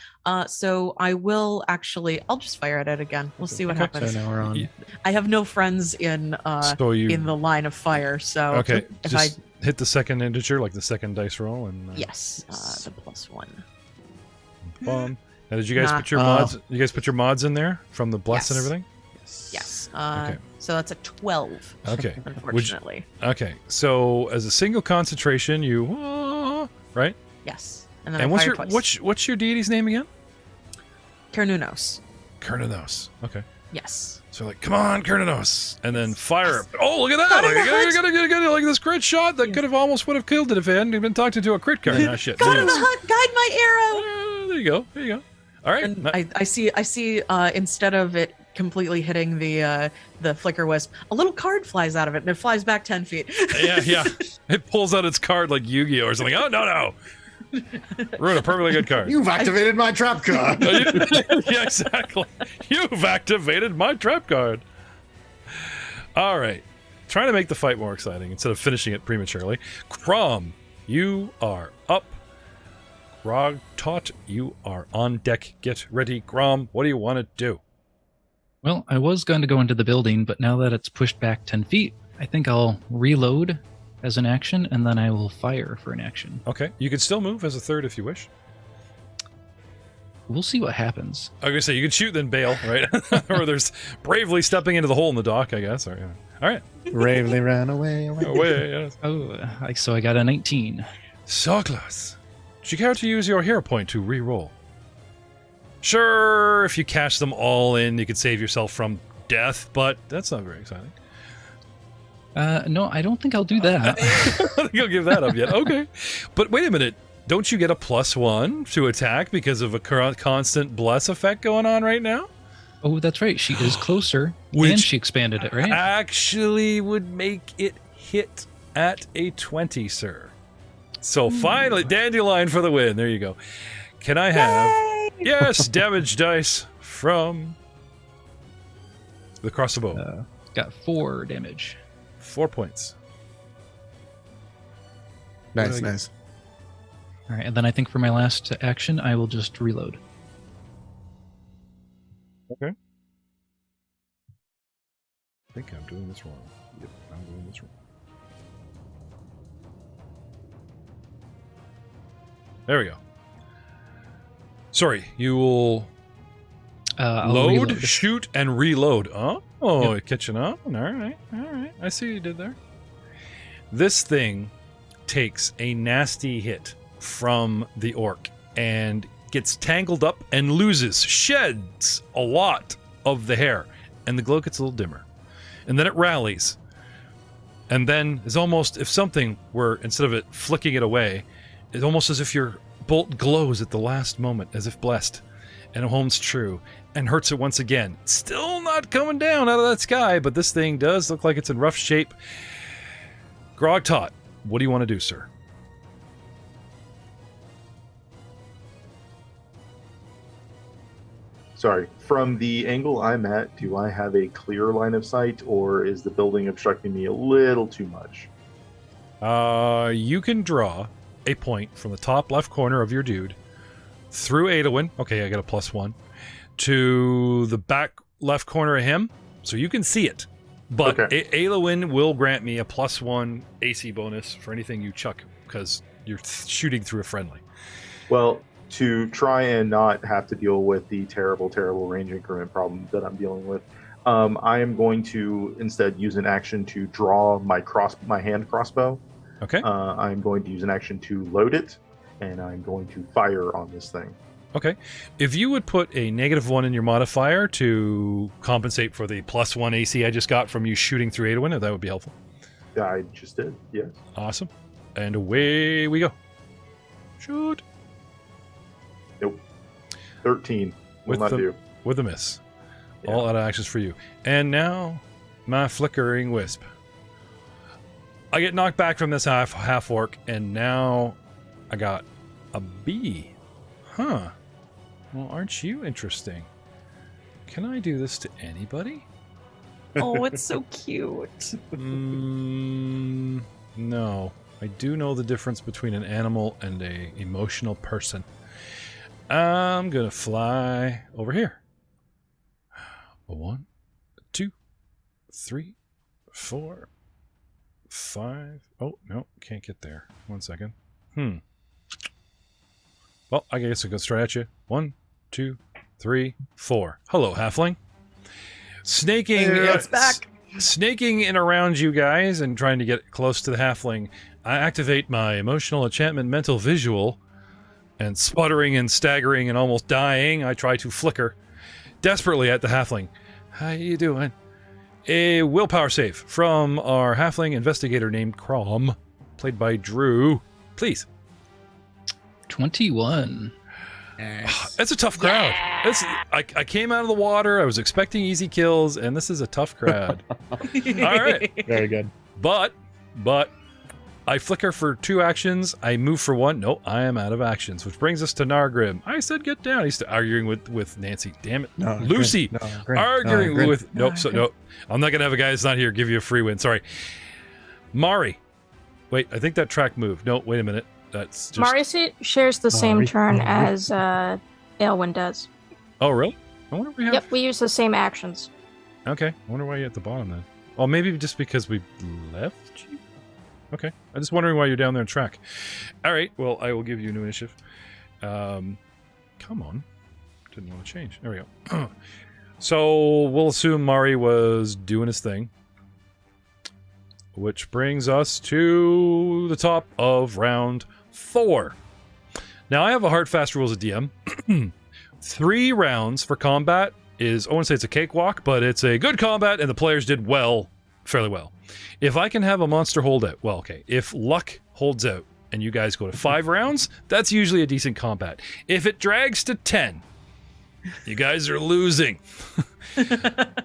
so I will actually. I'll just fire at it again. We'll see what happens. So now we're on. Yeah. I have no friends in in the line of fire, so Okay, if just hit the second integer, like the second dice roll, and yes, the +1. Bomb. Now, did you guys put your mods? You guys put your mods in there from the bless and everything? Yes. Okay. So that's a 12. Okay. Unfortunately. Okay. So as a single concentration, you right? Yes. And then And I what's fire your twice. what's your deity's name again? Kernunos. Kernunos. Okay. Yes. So come on, Kernunos, and then fire. Oh, look at that! You got like this crit shot that could have almost would have killed it if it hadn't been talked into a crit card. Ah, shit. Got in the hut. Guide my arrow. There you go. There you go. All right. And I see instead of it completely hitting the flicker wisp, a little card flies out of it and it flies back 10 feet. Yeah. It pulls out its card like Yu-Gi-Oh or something. Oh no. Ruin a perfectly good card. You've activated my trap card. Yeah, exactly. You've activated my trap card. All right. Trying to make the fight more exciting instead of finishing it prematurely. Crom, you are up. Grog Tot, you are on deck. Get ready. Grom, what do you want to do? Well, I was going to go into the building, but now that it's pushed back 10 feet, I think I'll reload as an action, and then I will fire for an action. Okay. You can still move as a third if you wish. We'll see what happens. I was going to say, you can shoot then bail, right? Or there's bravely stepping into the hole in the dock, I guess. Or, yeah. All right. Bravely ran away. Yes. So I got a 19. Sawglass, do you care to use your hero point to re-roll? Sure, if you cash them all in, you could save yourself from death, but that's not very exciting. No, I don't think I'll do that. I don't think I'll give that up yet. Okay. But wait a minute. Don't you get a +1 to attack because of a constant bless effect going on right now? Oh, that's right. She is closer, Which and she expanded it, right? Actually would make it hit at a 20, sir. So finally, Dandelion for the win. There you go. Can I have... Yes, damage dice from The crossbow. Got 4 damage. 4 points. Nice, do I nice. All right, and then I think for my last action, I will just reload. Okay. I think I'm doing this wrong. Yep, I'm doing this wrong. There we go. Sorry, you will I'll load, reload. shoot, and reload. Oh, Yep. catching up. All right. I see what you did there. This thing takes a nasty hit from the orc and gets tangled up and sheds a lot of the hair, and the glow gets a little dimmer. And then it rallies. And then it's almost, if something were, instead of it flicking it away, it's almost as if your bolt glows at the last moment, as if blessed, and it holds true, and hurts it once again. Still not coming down out of that sky, but this thing does look like it's in rough shape. Grogtot, what do you want to do, sir? Sorry, from the angle I'm at, do I have a clear line of sight, or is the building obstructing me a little too much? You can draw a point from the top left corner of your dude through Adowin. Okay, I got a +1 to the back left corner of him, so you can see it. But Okay. Adowin will grant me a +1 AC bonus for anything you chuck because you're shooting through a friendly. Well, to try and not have to deal with the terrible range increment problem that I'm dealing with, I am going to instead use an action to draw my hand crossbow. Okay. I'm going to use an action to load it, and I'm going to fire on this thing. Okay. If you would put a -1 in your modifier to compensate for the +1 AC I just got from you shooting through Adowin, that would be helpful. I just did, yes. Awesome. And away we go. Shoot. Nope. 13 will With not the- do. With a miss. Yeah. All out of actions for you. And now, my flickering wisp. I get knocked back from this half orc, and now I got a bee. Huh. Well, aren't you interesting? Can I do this to anybody? Oh, it's so cute. No. I do know the difference between an animal and a emotional person. I'm gonna fly over here. 1, 2, 3, 4, 5. Oh, no, can't get there. 1 second. Well, I guess I go straight at you. 1, 2, 3, 4. Hello, halfling. Snaking, It's back. snaking in around you guys and trying to get close to the halfling. I activate my emotional enchantment mental visual, and sputtering and staggering and almost dying, I try to flicker desperately at the halfling. How you doing? A willpower save from our halfling investigator named Crom, played by Drew. Please. 21. It's a tough crowd. I came out of the water. I was expecting easy kills, and this is a tough crowd. All right. Very good. But I flicker for 2 actions. I move for 1. No, I am out of actions, which brings us to Nargrim. I said get down. He's arguing with Nancy. Damn it. No, Lucy. Grin. Arguing Grin. with... Nope. No. I'm not going to have a guy that's not here give you a free win. Sorry. Mari. Wait, I think that track moved. No, wait a minute. That's just... Marcy shares the same Mari. turn as Aelwyn does. Oh, really? I wonder if we have... Yep, we use the same actions. Okay. I wonder why you're at the bottom then. Well, maybe just because we left you? Okay. I'm just wondering why you're down there in track. All right. Well, I will give you a new initiative. Come on. Didn't want to change. There we go. So we'll assume Mari was doing his thing. Which brings us to the top of round 4. Now, I have a hard, fast rules of DM. 3 rounds for combat is, I wouldn't say it's a cakewalk, but it's a good combat, and the players did fairly well. If I can have a monster hold out, well, okay, if luck holds out and you guys go to 5 rounds, that's usually a decent combat. If it drags to 10, you guys are losing.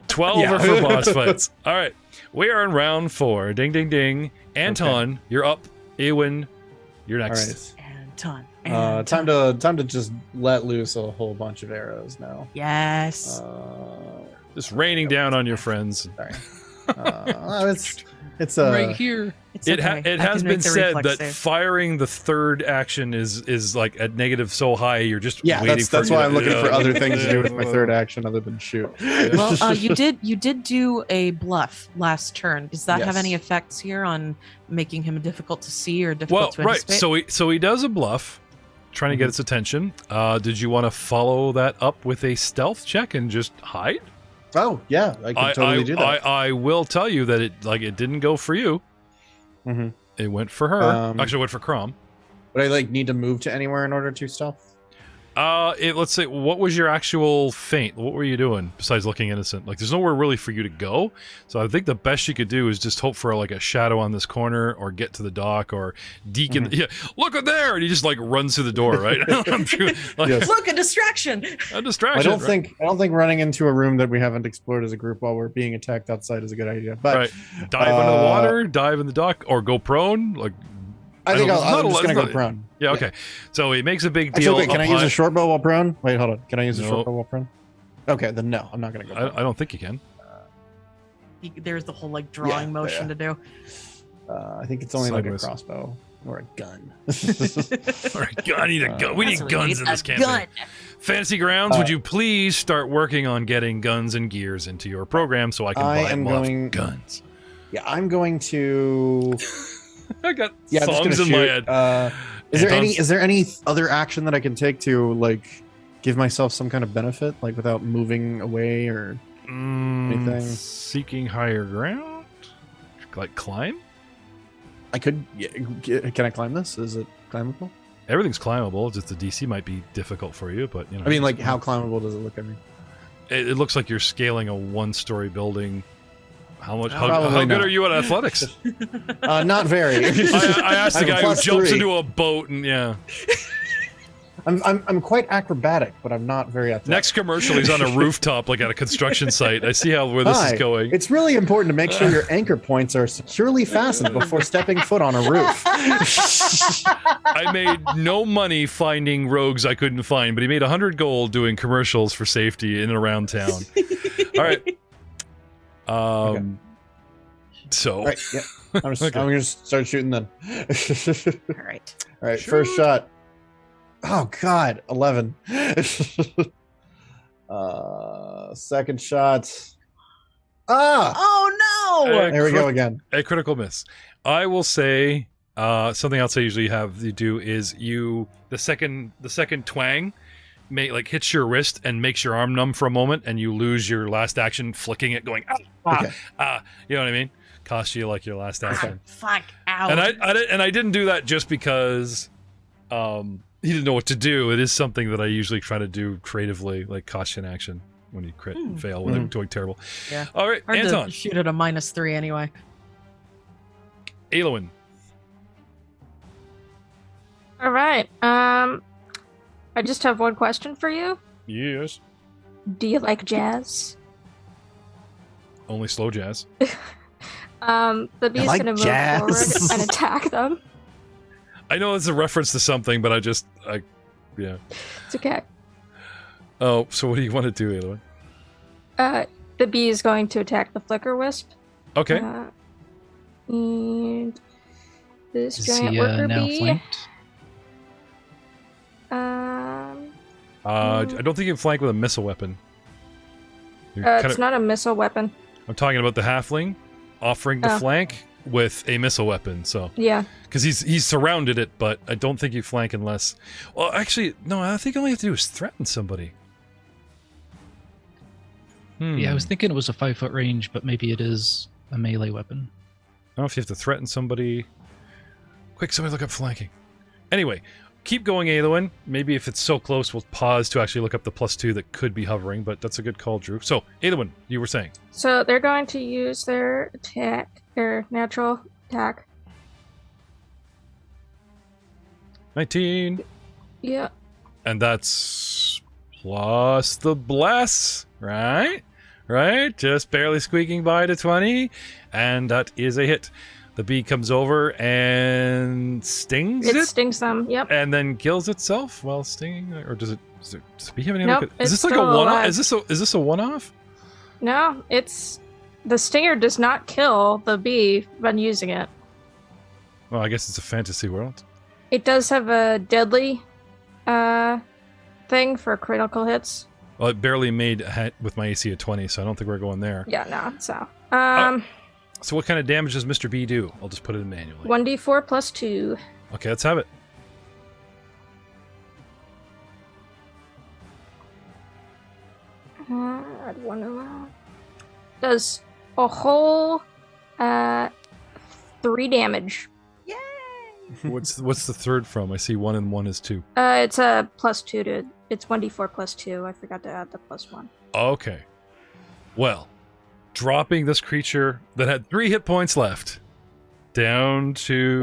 12 are for boss fights. All right, we are in round 4. Ding, ding, ding. Anton, you're up. Eowyn, you're All next. right. Anton. Time to just let loose a whole bunch of arrows now. Yes. Just raining down on your friends. Sorry. It's right here. It's It okay. I has can been make the said reflex that save. firing the third action is like a negative so high you're just yeah. waiting That's for why I'm looking for other things to do with my third action. action other than shoot. Well, you did do a bluff last turn. Does that have Yes. any effects here on making him difficult to see or difficult Well, to right. anticipate? So he does a bluff, trying to get its attention. Did you want to follow that up with a stealth check and just hide? Oh yeah, I can totally do that. I will tell you that it didn't go for you. Mm-hmm. It went for her. Actually, it went for Crom. Would I need to move to anywhere in order to stealth? Let's say, what was your actual feint? What were you doing besides looking innocent? Like, there's nowhere really for you to go. So I think the best you could do is just hope for like a shadow on this corner, or get to the dock, or Deacon. Yeah, look at there, and he just like runs through the door, right? I'm sure, like, Yes. Look, a distraction. a distraction. I don't right? think running into a room that we haven't explored as a group while we're being attacked outside is a good idea. But Right. Dive under the water, dive in the dock, or go prone. Like, I think don't- it's not I'm a just lot- gonna it's go not- prone. yeah, okay. So he makes a big deal. Actually, wait, can I up use high- a short bow while prone? Wait, hold on. Can I use a No. short bow while prone? Okay, then no, I'm not gonna go. Prone. I don't think you can. There's the whole like drawing Yeah, motion to do. I think it's only like a Sideways. crossbow or a gun. All right, I need a gun. We That's need what guns in a this campaign. gun. Fantasy Grounds, would you please start working on getting guns and gears into your program so I can I buy am more going- guns? Yeah, I'm going to. I got Yeah, I'm just songs gonna in my shoot. head. Is there any other action that I can take to like give myself some kind of benefit, like without moving away or anything? Seeking higher ground? Like climb? I could. Yeah, can I climb this? Is it climbable? Everything's climbable. Just the DC might be difficult for you, but you know. I mean, like how climbable does it look at me? It looks like you're scaling a one-story building. How much? How Probably good not. are you at athletics? Not very. I asked the I'm a guy who +3. jumps into a boat, and yeah. I'm quite acrobatic, but I'm not very athletic. Next commercial, he's on a rooftop, like at a construction site. I see where this Hi. is going. It's really important to make sure your anchor points are securely fastened before stepping foot on a roof. I made no money finding rogues I couldn't find, but he made 100 gold doing commercials for safety in and around town. All right. So, Right, yeah. I'm gonna just start shooting then. All right. All right, first shot. Oh God, 11. Second shot. Ah, Oh no! there we go again. a critical miss. I will say something else I usually have you do is the second twang hits your wrist and makes your arm numb for a moment, and you lose your last action flicking it, going Okay. you know what I mean? Cost you like your last action. Fuck out. And I didn't do that just because he didn't know what to do. It is something that I usually try to do creatively, like cost you an action when you crit and fail when they're doing terrible. Yeah. All right, Hard Anton, to shoot at a -3 anyway. Aelwyn. All right. I just have one question for you. Yes. Do you like jazz? Only slow jazz. The bee's like gonna move jazz. forward and attack them. I know it's a reference to something, but yeah. It's okay. Oh, so what do you want to do, Aelwyn? The bee is going to attack the flicker wisp. Okay. And this Is giant he worker now bee. flanked? I don't think you can flank with a missile weapon. You're It's not a missile weapon. I'm talking about the halfling offering to Oh. flank with a missile weapon. So Yeah. because he's surrounded it, but I don't think you flank unless. Well, actually, no. I think all you have to do is threaten somebody. Yeah, I was thinking it was a 5-foot range, but maybe it is a melee weapon. I don't know if you have to threaten somebody. Quick, somebody look up flanking. Anyway, keep going, Aelwyn. Maybe if it's so close, we'll pause to actually look up the +2 that could be hovering, but that's a good call, Drew. So, Aelwyn, you were saying. So they're going to use their attack, their natural attack. 19. Yeah. And that's plus the bless, right? Right? Just barely squeaking by to 20. And that is a hit. The bee comes over and stings It it, stings them. Yep. and then kills itself while stinging, or does the bee have any Nope, other? Is it's this like a still one-off? alive. Is this a one-off? No, the stinger does not kill the bee when using it. Well, I guess it's a fantasy world. It does have a deadly thing for critical hits. Well, it barely made a hit with my AC at 20, so I don't think we're going there. Yeah, no. So, So what kind of damage does Mr. B do? I'll just put it in manually. 1d4 plus 2. Okay, let's have it. Add 1 of that. Does a whole 3 damage. What's the third from? I see 1 and 1 is 2. It's a plus 2 to. It's 1d4 plus 2. I forgot to add the plus 1. Okay. Well, dropping this creature that had 3 hit points left down to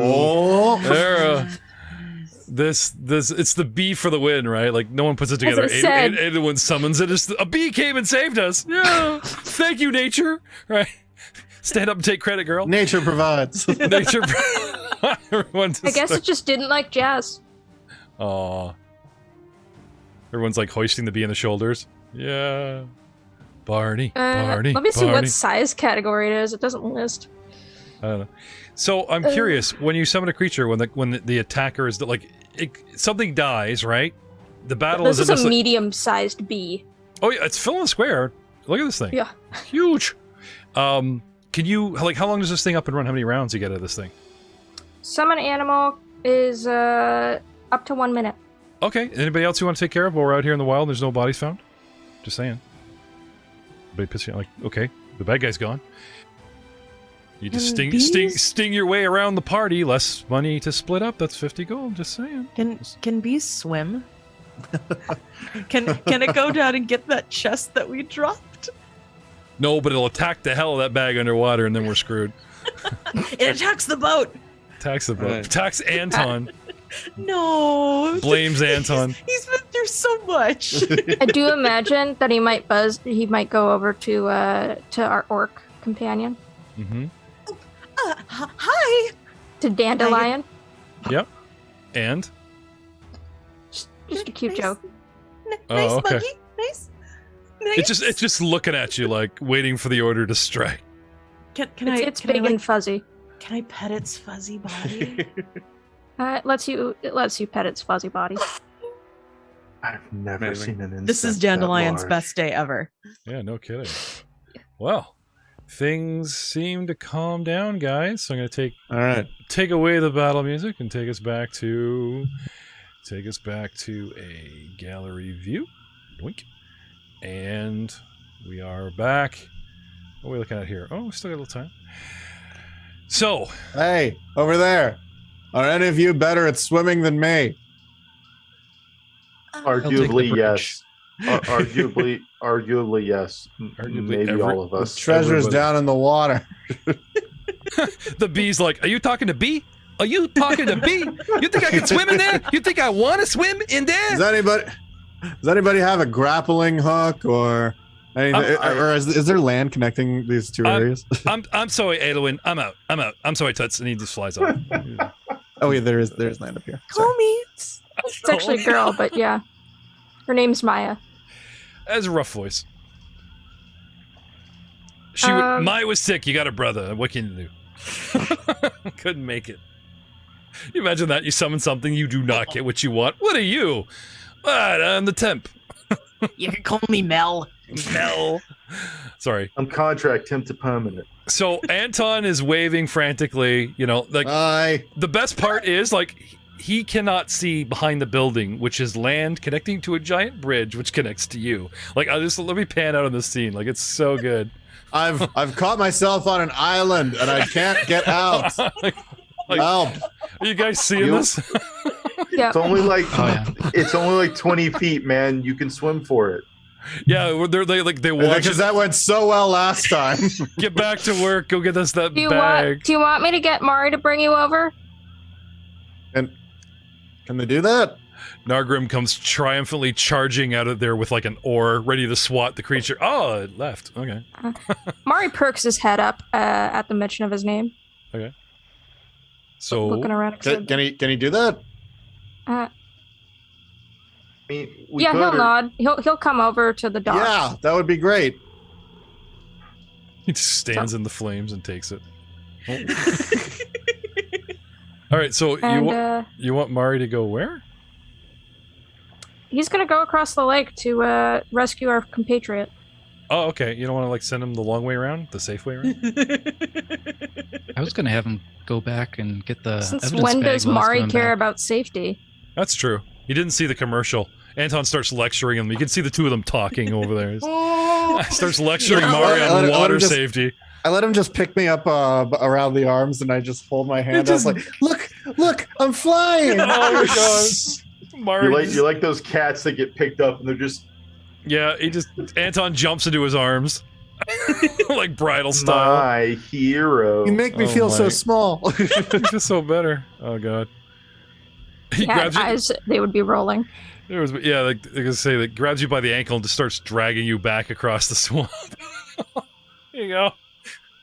this it's the bee for the win, right? Like no one puts it together. Anyone summons it. A bee came and saved us. Yeah. Thank you, nature. Right. Stand up and take credit, girl. Nature provides. Nature. Everyone's I guess it just didn't like jazz. Aw. Everyone's like hoisting the bee on the shoulders. Yeah. Barney. Let me see what size category it is. It doesn't list. I don't know. So I'm curious, when you summon a creature, when the attacker is something dies, right? The battle This is isn't a medium-sized bee. Oh yeah, it's filling the square. Look at this thing. Yeah. Huge. Can you how long does this thing up and run? How many rounds you get out of this thing? Summon animal is up to 1 minute. Okay. Anybody else you want to take care of while we're out here in the wild and there's no bodies found? Just saying. Everybody pissing like, okay, the bad guy's gone. You just sting your way around the party. Less money to split up. That's 50 gold. Just saying. Can bees swim? Can it go down and get that chest that we dropped? No, but it'll attack the hell of that bag underwater, and then we're screwed. It attacks the boat. Attacks the boat. Attacks Anton. No. Blames Anton. He's been through so much. I do imagine that he might go over to our orc companion. Mm-hmm. Hi. To Dandelion. Yep. And? Just a cute joke. Nice okay. monkey. Nice. Nice. It's just looking at you like waiting for the order to strike. It's big and fuzzy. Can I pet its fuzzy body? It lets you pet its fuzzy body. I've never seen an insect This is Dandelion's best day ever. Yeah, no kidding. Well, things seem to calm down, guys. So I'm going to take away the battle music and take us back to a gallery view. Doink. And we are back. What are we looking at here? Oh, we still got a little time. So, hey, over there. Are any of you better at swimming than me? Arguably, yes. Arguably, yes. Maybe all of us. The treasure's down in the water. The bee's like, are you talking to bee? Are you talking to bee? You think I can swim in there? You think I want to swim in there? Does anybody have a grappling hook or anything? Or is there land connecting these two areas? I'm sorry, Adelwyn. I'm out. I'm sorry, Tuts. And he just flies off. Oh, yeah, there's land up here. Call me. It's actually a girl, but yeah. Her name's Maya. Has a rough voice. Maya was sick. You got a brother. What can you do? Couldn't make it. You imagine that you summon something, you do not get what you want. What are you? I'm the temp. You can call me Mel. Mel. Sorry. I'm contract temp to permanent. So Anton is waving frantically. You know, like the best part is like he cannot see behind the building, which is land connecting to a giant bridge, which connects to you. Like, let me pan out on this scene. Like, it's so good. I've caught myself on an island and I can't get out. Help! Are you guys seeing this? Yeah. It's only like 20 feet, man. You can swim for it. Yeah, they watch because that went so well last time. Get back to work. Go get us that do bag. Do you want me to get Mari to bring you over? And can they do that? Nargrim comes triumphantly charging out of there with like an oar, ready to swat the creature. Oh, it left. Okay. Mari perks his head up at the mention of his name. Okay. So looking around. Can he do that? He'll nod. He'll come over to the dock. Yeah, that would be great. He just stands in the flames and takes it. All right, so you want Mari to go where? He's gonna go across the lake to rescue our compatriot. Oh, okay. You don't want to like send him the long way around, the safe way around? I was going to have him go back and get the Since evidence when bag does while he's Mari coming care back. about safety? That's true. You didn't see the commercial. Anton starts lecturing him. You can see the two of them talking over there. Starts lecturing Mari on water safety. I let him just pick me up around the arms, and I just hold my hand. I was like, look, I'm flying. Oh my god. Mari You're like those cats that get picked up and they're just Anton jumps into his arms. Like bridal style. my hero. You make me feel so small. Makes it so better. Oh god. He grabs you. Eyes, they would be rolling. Like they're gonna say that grabs you by the ankle and just starts dragging you back across the swamp. Here you go.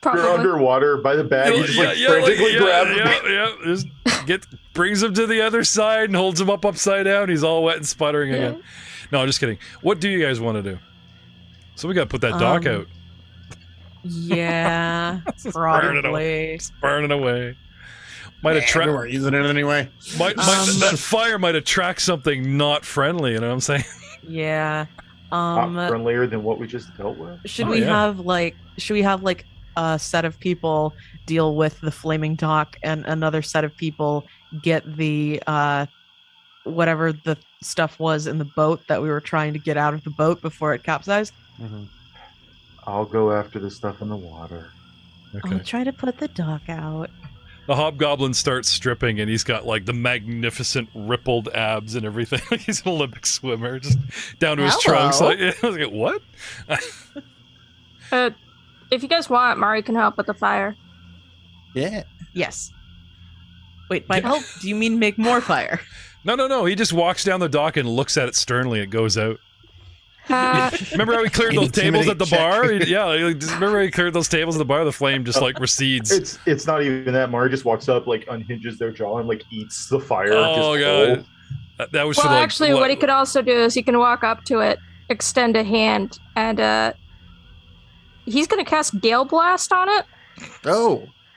Probably. You're underwater by the bag. You just frantically grab him. Just brings him to the other side and holds him up upside down. He's all wet and sputtering again. No, I'm just kidding. What do you guys want to do? So we gotta put that dock out. Yeah, Just probably. burning away. Might attract. We're using it anyway. That fire might attract something not friendly. You know what I'm saying? Yeah. Not friendlier than what we just dealt with. Should we have a set of people deal with the flaming dock and another set of people get the whatever the stuff was in the boat that we were trying to get out of the boat before it capsized? Mm-hmm. I'll go after the stuff in the water. Okay. I'll try to put the dock out. The hobgoblin starts stripping, and he's got like the magnificent rippled abs and everything. Like he's an Olympic swimmer, just down to his trunks. Like, I was like, what? If you guys want, Mari can help with the fire. Yeah. Yes. Wait, by help, do you mean make more fire? No. He just walks down the dock and looks at it sternly. It goes out. Remember how he cleared those tables at the bar? Remember how he cleared those tables at the bar? The flame just like recedes. It's not even that. Mari just walks up, like unhinges their jaw and like eats the fire. Oh god, that was for actually, what he could also do is he can walk up to it, extend a hand, and he's gonna cast Gale Blast on it.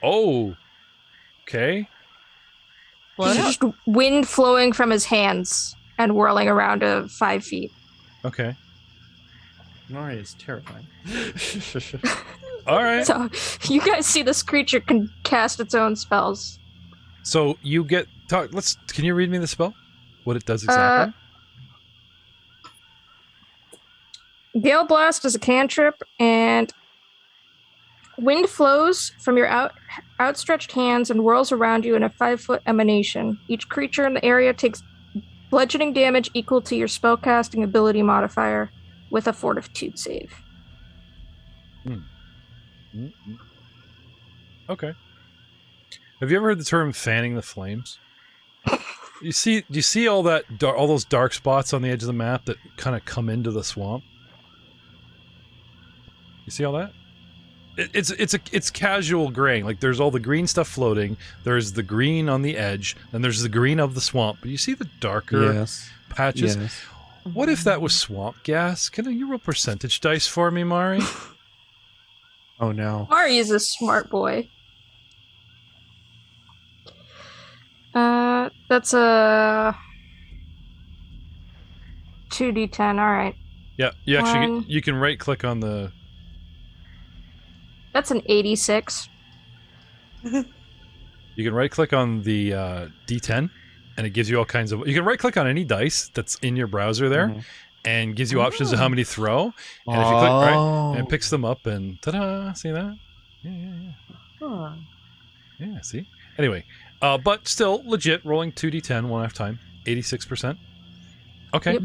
Oh. Okay. Just wind flowing from his hands and whirling around 5 feet. Okay. Mari is terrifying. All right. So you guys see this creature can cast its own spells. So you get can you read me the spell? What it does exactly? Gale Blast is a cantrip, and wind flows from your outstretched hands and whirls around you in a 5-foot emanation. Each creature in the area takes bludgeoning damage equal to your spellcasting ability modifier with a fortitude save. Okay. Have you ever heard the term fanning the flames? Do you see all those dark spots on the edge of the map that kind of come into the swamp? You see all that? It's casual graying. Like there's all the green stuff floating. There's the green on the edge, and there's the green of the swamp. But you see the darker patches. Yes. What if that was swamp gas? Can you roll percentage dice for me, Mari? Oh no. Mari is a smart boy. That's a 2d10. All right. Yeah, you can right click on the. That's an 86. You can right click on the D10, and it gives you all kinds of. You can right click on any dice that's in your browser there, and gives you options of how many throw. And if you click right, and it picks them up, and ta-da! See that? Yeah. Huh. Yeah. See. Anyway, but still legit. Rolling 2d10 one at a time. 86%. Okay. Yep.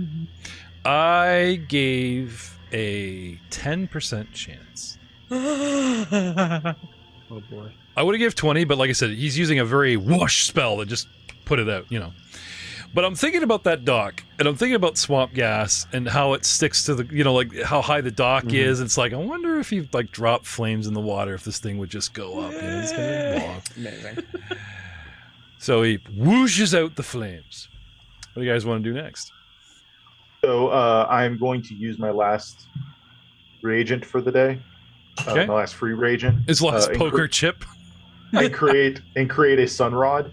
I gave a 10% chance. Oh boy. I would have given 20, but like I said, he's using a very whoosh spell that just put it out, But I'm thinking about that dock, and I'm thinking about swamp gas and how it sticks to the, like how high the dock is. It's like, I wonder if you like drop flames in the water, if this thing would just go up. It's gonna blow up. Amazing. So he whooshes out the flames. What do you guys want to do next? So I'm going to use my last reagent for the day. Okay. My last free reagent. His last poker chip. and create a sun rod.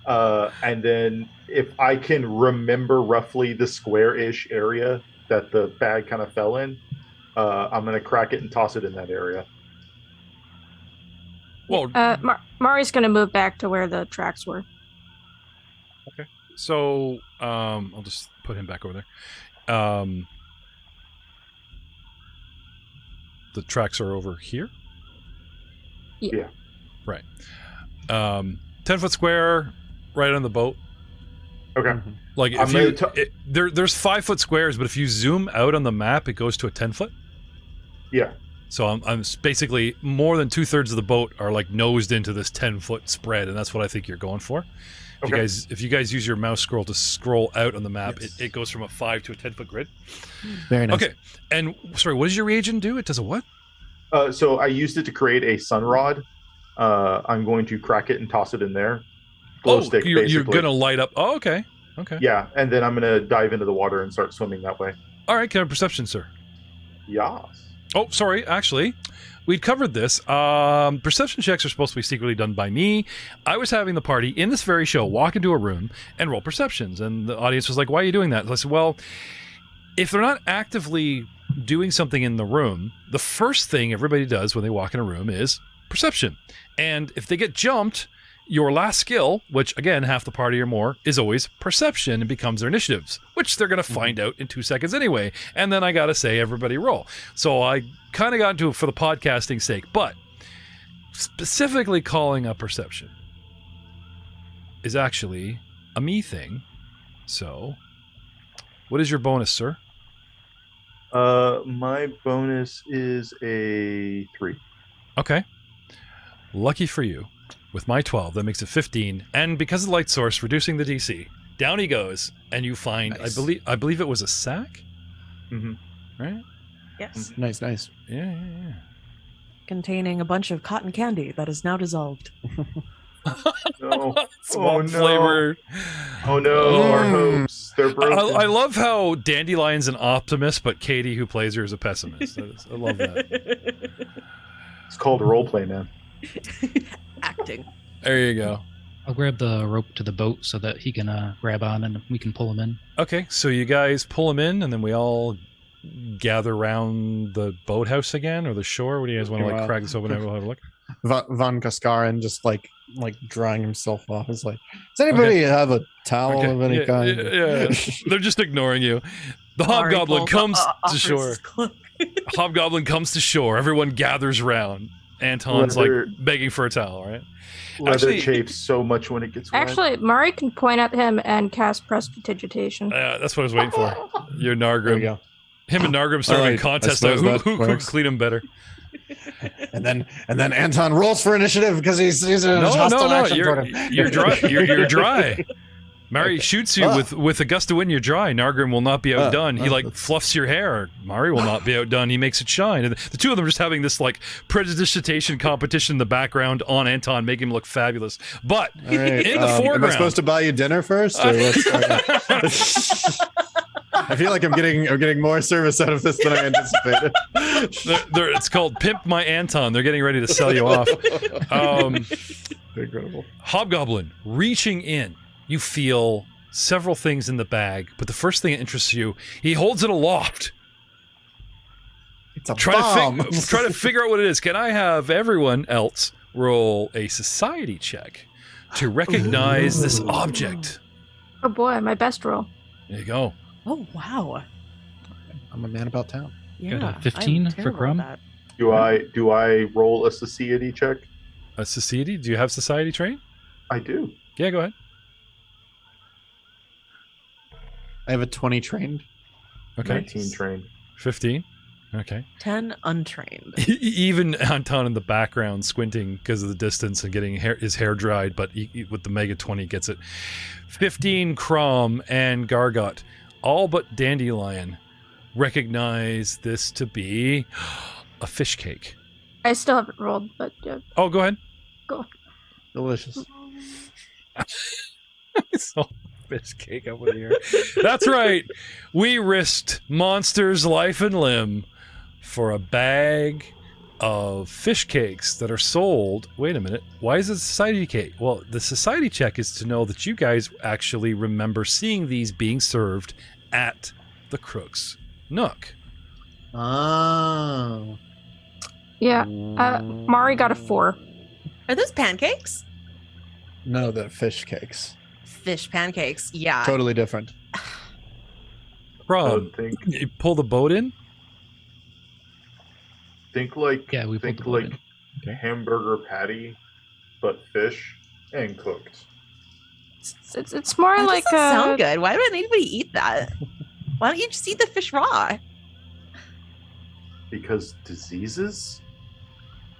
And then if I can remember roughly the square-ish area that the bag kind of fell in, I'm going to crack it and toss it in that area. Well, Mari's going to move back to where the tracks were. okay. So I'll just put him back over there. The tracks are over here. Yeah. Right. 10-foot square, right on the boat. Okay. Like if there's 5-foot squares, but if you zoom out on the map, it goes to a 10-foot. Yeah. So I'm basically more than 2/3 of the boat are like nosed into this 10-foot spread, and that's what I think you're going for. If you guys use your mouse scroll to scroll out on the map, Yes. it goes from a 5 to a 10-foot grid. Very nice. Okay. And sorry, what does your reagent do? It does a what? So I used it to create a sun rod. I'm going to crack it and toss it in there. Glow stick, basically. You're gonna light up. Oh, okay. Okay. Yeah, and then I'm going to dive into the water and start swimming that way. All right. Can I have perception, sir? Yas. Oh, sorry. Actually, we'd covered this. Perception checks are supposed to be secretly done by me. I was having the party in this very show walk into a room and roll perceptions, and the audience was like, "Why are you doing that?" I said, "Well, if they're not actively doing something in the room, the first thing everybody does when they walk in a room is perception. And if they get jumped, your last skill, which again, half the party or more, is always perception and becomes their initiatives, which they're going to find out in 2 seconds anyway. And then I got to say, everybody roll. So I kind of got into it for the podcasting sake, but specifically calling up perception is actually a me thing. So what is your bonus, sir? My bonus is a 3. Okay. Lucky for you. With my 12, that makes it 15. And because of the light source, reducing the DC, down he goes, and you find, Nice. I believe it was a sack? Mm-hmm. Right? Yes. Nice. Yeah. Containing a bunch of cotton candy that is now dissolved. No. Swamp flavor. Oh no, our hopes. They're broken. I love how Dandelion's an optimist, but Katie, who plays her, is a pessimist. I love that. It's called roleplay, man. Acting. There you go. I'll grab the rope to the boat so that he can grab on and we can pull him in. Okay, so you guys pull him in, and then we all gather around the boathouse again, or the shore. What do you guys want to Wow. crack this open and have a look? Von Kaskarin just like drying himself off. Is like, does anybody have a towel Okay. of any kind? Yeah. They're just ignoring you. The Ari hobgoblin pulls comes up, to offers shore. his cloak. Hobgoblin comes to shore. Everyone gathers round. Anton's Leather- like begging for a towel, right? Leather Actually- chafes so much when it gets wet. Actually, Mari can point at him and cast Prestidigitation. That's what I was waiting for. You're There we Nargrim. go. Him and Nargrim started a Alright, contest I of suppose who that could works. clean him better. And then Anton rolls for initiative because he's a hostile action toward him. You're dry. You're dry. Mari shoots you with a gust of wind. You're dry. Nargrim will not be outdone. He like fluffs your hair. Mari will not be outdone. He makes it shine. And the two of them are just having this like prestidigitation competition in the background on Anton, making him look fabulous. But All right, in the am I foreground, supposed to buy you dinner first? Or what's, I feel like I'm getting more service out of this than I anticipated. it's called Pimp My Anton. They're getting ready to sell you off. Incredible. Hobgoblin reaching in. You feel several things in the bag, but the first thing that interests you, he holds it aloft. It's a Try bomb. to figure out what it is. Can I have everyone else roll a society check to recognize this object? Oh boy, my best roll. There you go. Oh wow. I'm a man about town. Yeah. Got a 15 I'm for terrible Crumb? at Do I roll a society check? A society? Do you have society train? I do. Yeah, go ahead. I have a 20 trained. Okay. 19 trained. 15. Okay. that. 10 untrained. Even Anton in the background squinting because of the distance and getting his hair dried, but with the Mega 20 gets it. 15 Crom and Gargot, all but Dandelion, recognize this to be a fish cake. I still haven't rolled, but Oh, go ahead. Delicious. So fish cake up in here. That's right. We risked monster's life and limb for a bag of fish cakes that are sold. Wait a minute. Why is it a society cake? Well, the society check is to know that you guys actually remember seeing these being served at the Crook's Nook. Oh. Yeah. Mari got a 4. Are those pancakes? No, the fish cakes. Fish pancakes. Yeah. Totally different. Rob, you pull the boat in? Think like Yeah, we think put the boat like in. hamburger patty, but fish and cooked. It's more That like doesn't sound good. Why would anybody eat that? Why don't you just eat the fish raw? Because diseases?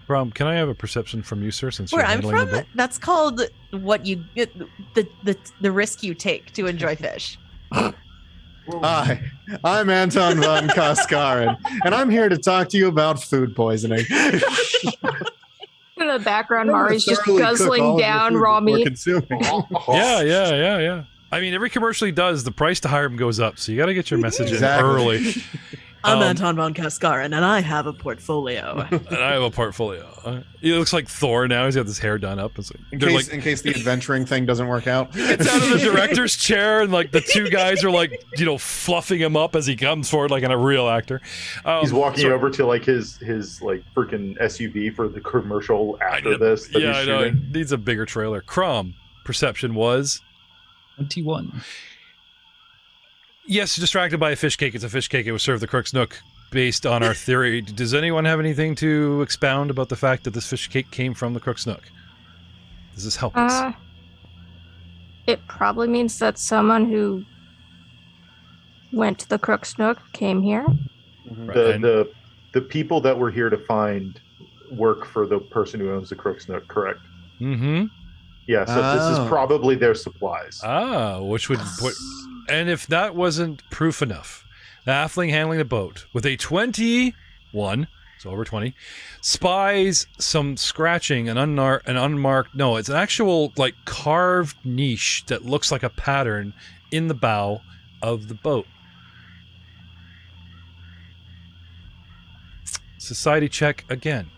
Rob, can I have a perception from you, sir, since Where you're I'm handling the from, boat? that's called what you get the risk you take to enjoy fish. Hi, I'm Anton von Kaskaren, and I'm here to talk to you about food poisoning. in the background, I'm gonna Mari's just thoroughly cook all guzzling of your down food raw before meat. consuming. Yeah. I mean, every commercial he does, the price to hire him goes up, so you got to get your message Exactly. in early. I'm Um, Anton von Kaskaren, and I have a portfolio. And I have a portfolio. He looks like Thor now. He's got his hair done up. It's like, In they're case, like, in case the adventuring thing doesn't work out. it's out of the director's chair, and like the two guys are like, fluffing him up as he comes forward like a real actor. He's walking over to like his like freaking SUV for the commercial after this. That he's I know. It shooting. needs a bigger trailer. Crom, perception was 21. yes, distracted by a fish cake. It's a fish cake. It was served at the Crook's Nook. Based on our theory, does anyone have anything to expound about the fact that this fish cake came from the Crook's Nook? Does this help us? It probably means that someone who went to the Crook's Nook came here. Right, The people that we're here to find work for the person who owns the Crook's Nook, correct? Mm-hmm. Yeah, so this is probably their supplies. Which would put... And if that wasn't proof enough, the halfling handling the boat with a 21, so over 20, spies some scratching, an unmarked... No, it's an actual, like, carved niche that looks like a pattern in the bow of the boat. Society check again.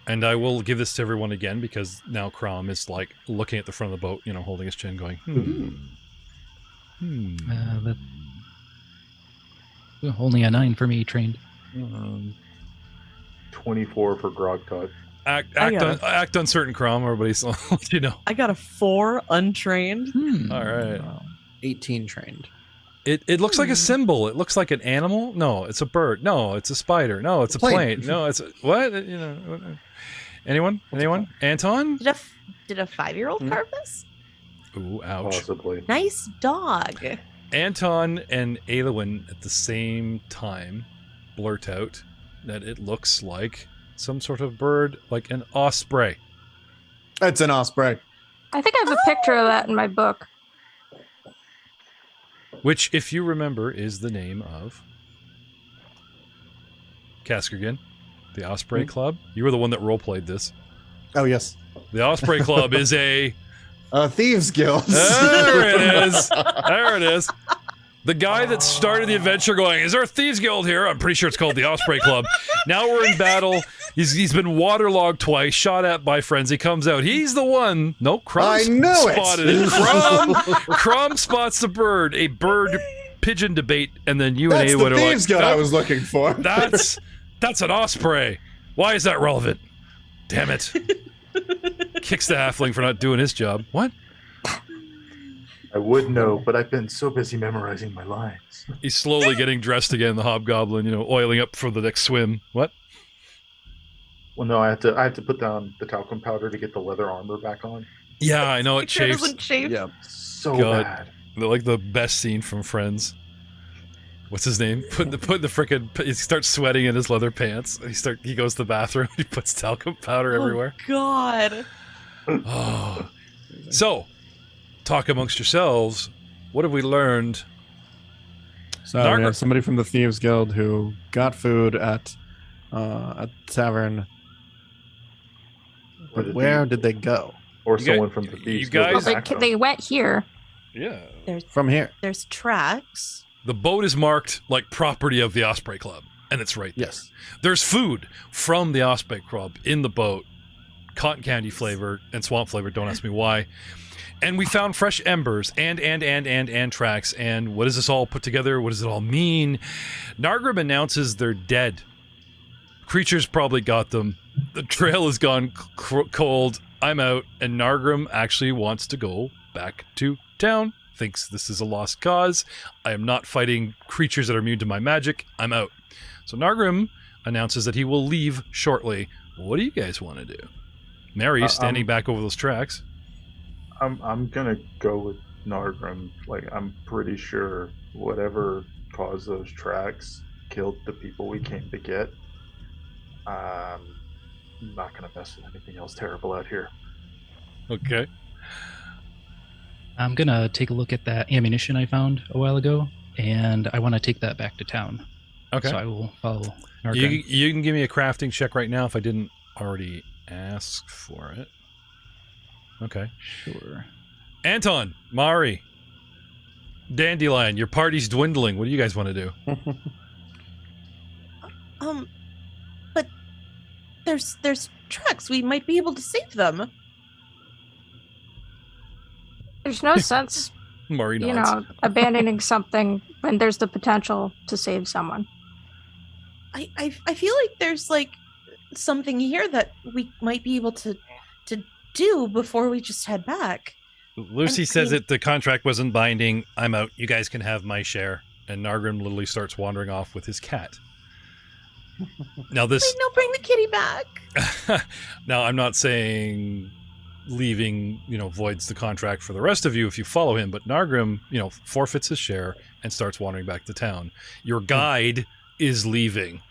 And I will give this to everyone again because now Crom is, like, looking at the front of the boat, holding his chin going, Only a 9 for me, trained. 24 for Grog Tot. Act uncertain, Crom. Everybody's let you know. I got a 4 untrained. All right. 18 trained. It looks like a symbol. It looks like an animal. No, it's a bird. No, it's a spider. No, it's a plane. No, it's what? Anyone? Anton? Did a 5-year-old carve this? Ooh, ouch. Possibly. Nice dog. Anton and Aelwyn at the same time blurt out that it looks like some sort of bird, like an osprey. It's an osprey. I think I have a picture of that in my book. Which, if you remember, is the name of Caskergan, the Osprey Club. You were the one that role-played this. Oh, yes. The Osprey Club is a... Thieves Guild. There it is. The guy that started the adventure going, is there a Thieves Guild here? I'm pretty sure it's called the Osprey Club. Now we're in battle. He's been waterlogged twice, shot at by friends. He comes out. He's the one. No, Crom spotted it. Crom spots the bird. A bird pigeon debate, and then you That's and the Aelwyn are Thieves like, Guild I was looking for. That's an osprey. Why is that relevant? Damn it. Kicks the halfling for not doing his job. What? I would know, but I've been so busy memorizing my lines. He's slowly getting dressed again, the hobgoblin, oiling up for the next swim. What? Well, no, I have to put down the talcum powder to get the leather armor back on. Yeah, I know, it Picture chafes. doesn't chafe. Yeah. So God. bad. Like the best scene from Friends. What's his name? Put the frickin' he starts sweating in his leather pants. He goes to the bathroom. He puts talcum powder everywhere. Oh, God. Oh. So, talk amongst yourselves. What have we learned? So we have somebody from the Thieves Guild who got food at a tavern. But where did they go? Or You someone guys- from the you Thieves guys- Guild. Well, back up. they went here. Yeah. From here. There's tracks. The boat is marked like property of the Osprey Club. and it's right there. Yes. There's food from the Osprey Club in the boat, cotton candy flavor and swamp flavor. Don't ask me why. And we found fresh embers and tracks. And what does this all put together? What does it all mean? Nargrim announces they're dead. Creatures probably got them. The trail has gone cold. I'm out. And Nargrim actually wants to go back to town. Thinks this is a lost cause. I am not fighting creatures that are immune to my magic. I'm out. So Nargrim announces that he will leave shortly. What do you guys want to do? Mary standing back over those tracks. I'm gonna go with Nargrim. Like, I'm pretty sure whatever caused those tracks killed the people we came to get. I'm not gonna mess with anything else terrible out here. Okay. I'm gonna take a look at that ammunition I found a while ago, and I want to take that back to town. Okay. So I will follow Nargrim. You can give me a crafting check right now if I didn't already ask for it. Okay. Sure. Anton, Mari, Dandelion, your party's dwindling. What do you guys want to do? But there's tracks. We might be able to save them. There's no sense, Mari nods. abandoning something when there's the potential to save someone. I feel like there's like something here that we might be able to do before we just head back. Lucy says that the contract wasn't binding. I'm out. You guys can have my share. And Nargrim literally starts wandering off with his cat. Now this... Wait, no, bring the kitty back. Now, I'm not saying leaving, voids the contract for the rest of you if you follow him, but Nargrim, forfeits his share and starts wandering back to town. Your guide is leaving.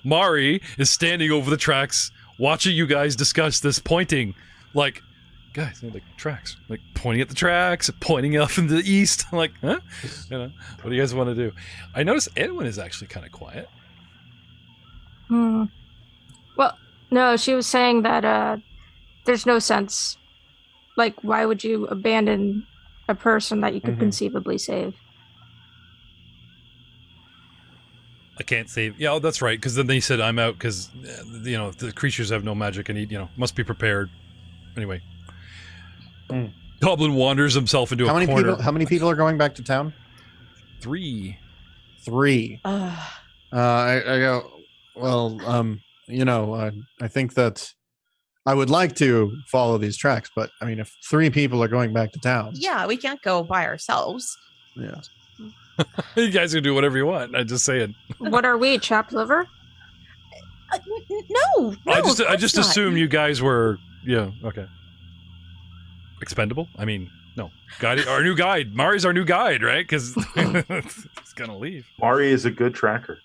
Mari is standing over the tracks, watching you guys discuss this, pointing, like, guys, tracks, like pointing at the tracks, pointing off in the east. I'm like, huh? What do you guys want to do? I notice Edwin is actually kind of quiet. Well, no, she was saying that there's no sense. Like, why would you abandon a person that you could conceivably save? I can't save. Yeah, that's right. Because then they said I'm out because the creatures have no magic and he must be prepared. Anyway, Goblin wanders himself into a corner. How many people are going back to town? 3. I go. Well, I think that I would like to follow these tracks, but I mean, if 3 people are going back to town, Yeah, we can't go by ourselves. yeah. You guys can do whatever you want. I'm just saying. What are we, chopped liver? No, I of just course not. assumed you guys were okay. Expendable? I mean, no. Our new guide. Mari's our new guide, right? Because he's gonna leave. Mari is a good tracker.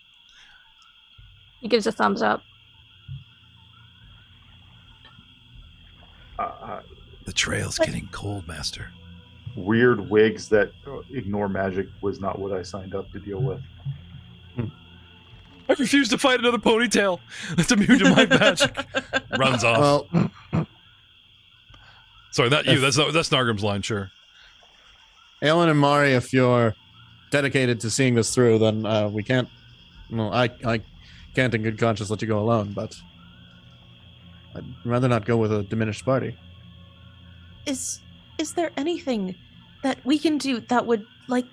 He gives a thumbs up. The trail's getting cold, Master. Weird wigs that ignore magic was not what I signed up to deal with. I refuse to fight another ponytail that's immune to my magic. Runs off. Well, Sorry, not you. That's Nargrim's line, sure. Aelin and Mari, if you're dedicated to seeing this through, then we can't. Well, I can't in good conscience let you go alone, but I'd rather not go with a diminished party. Is there anything that we can do that would, like,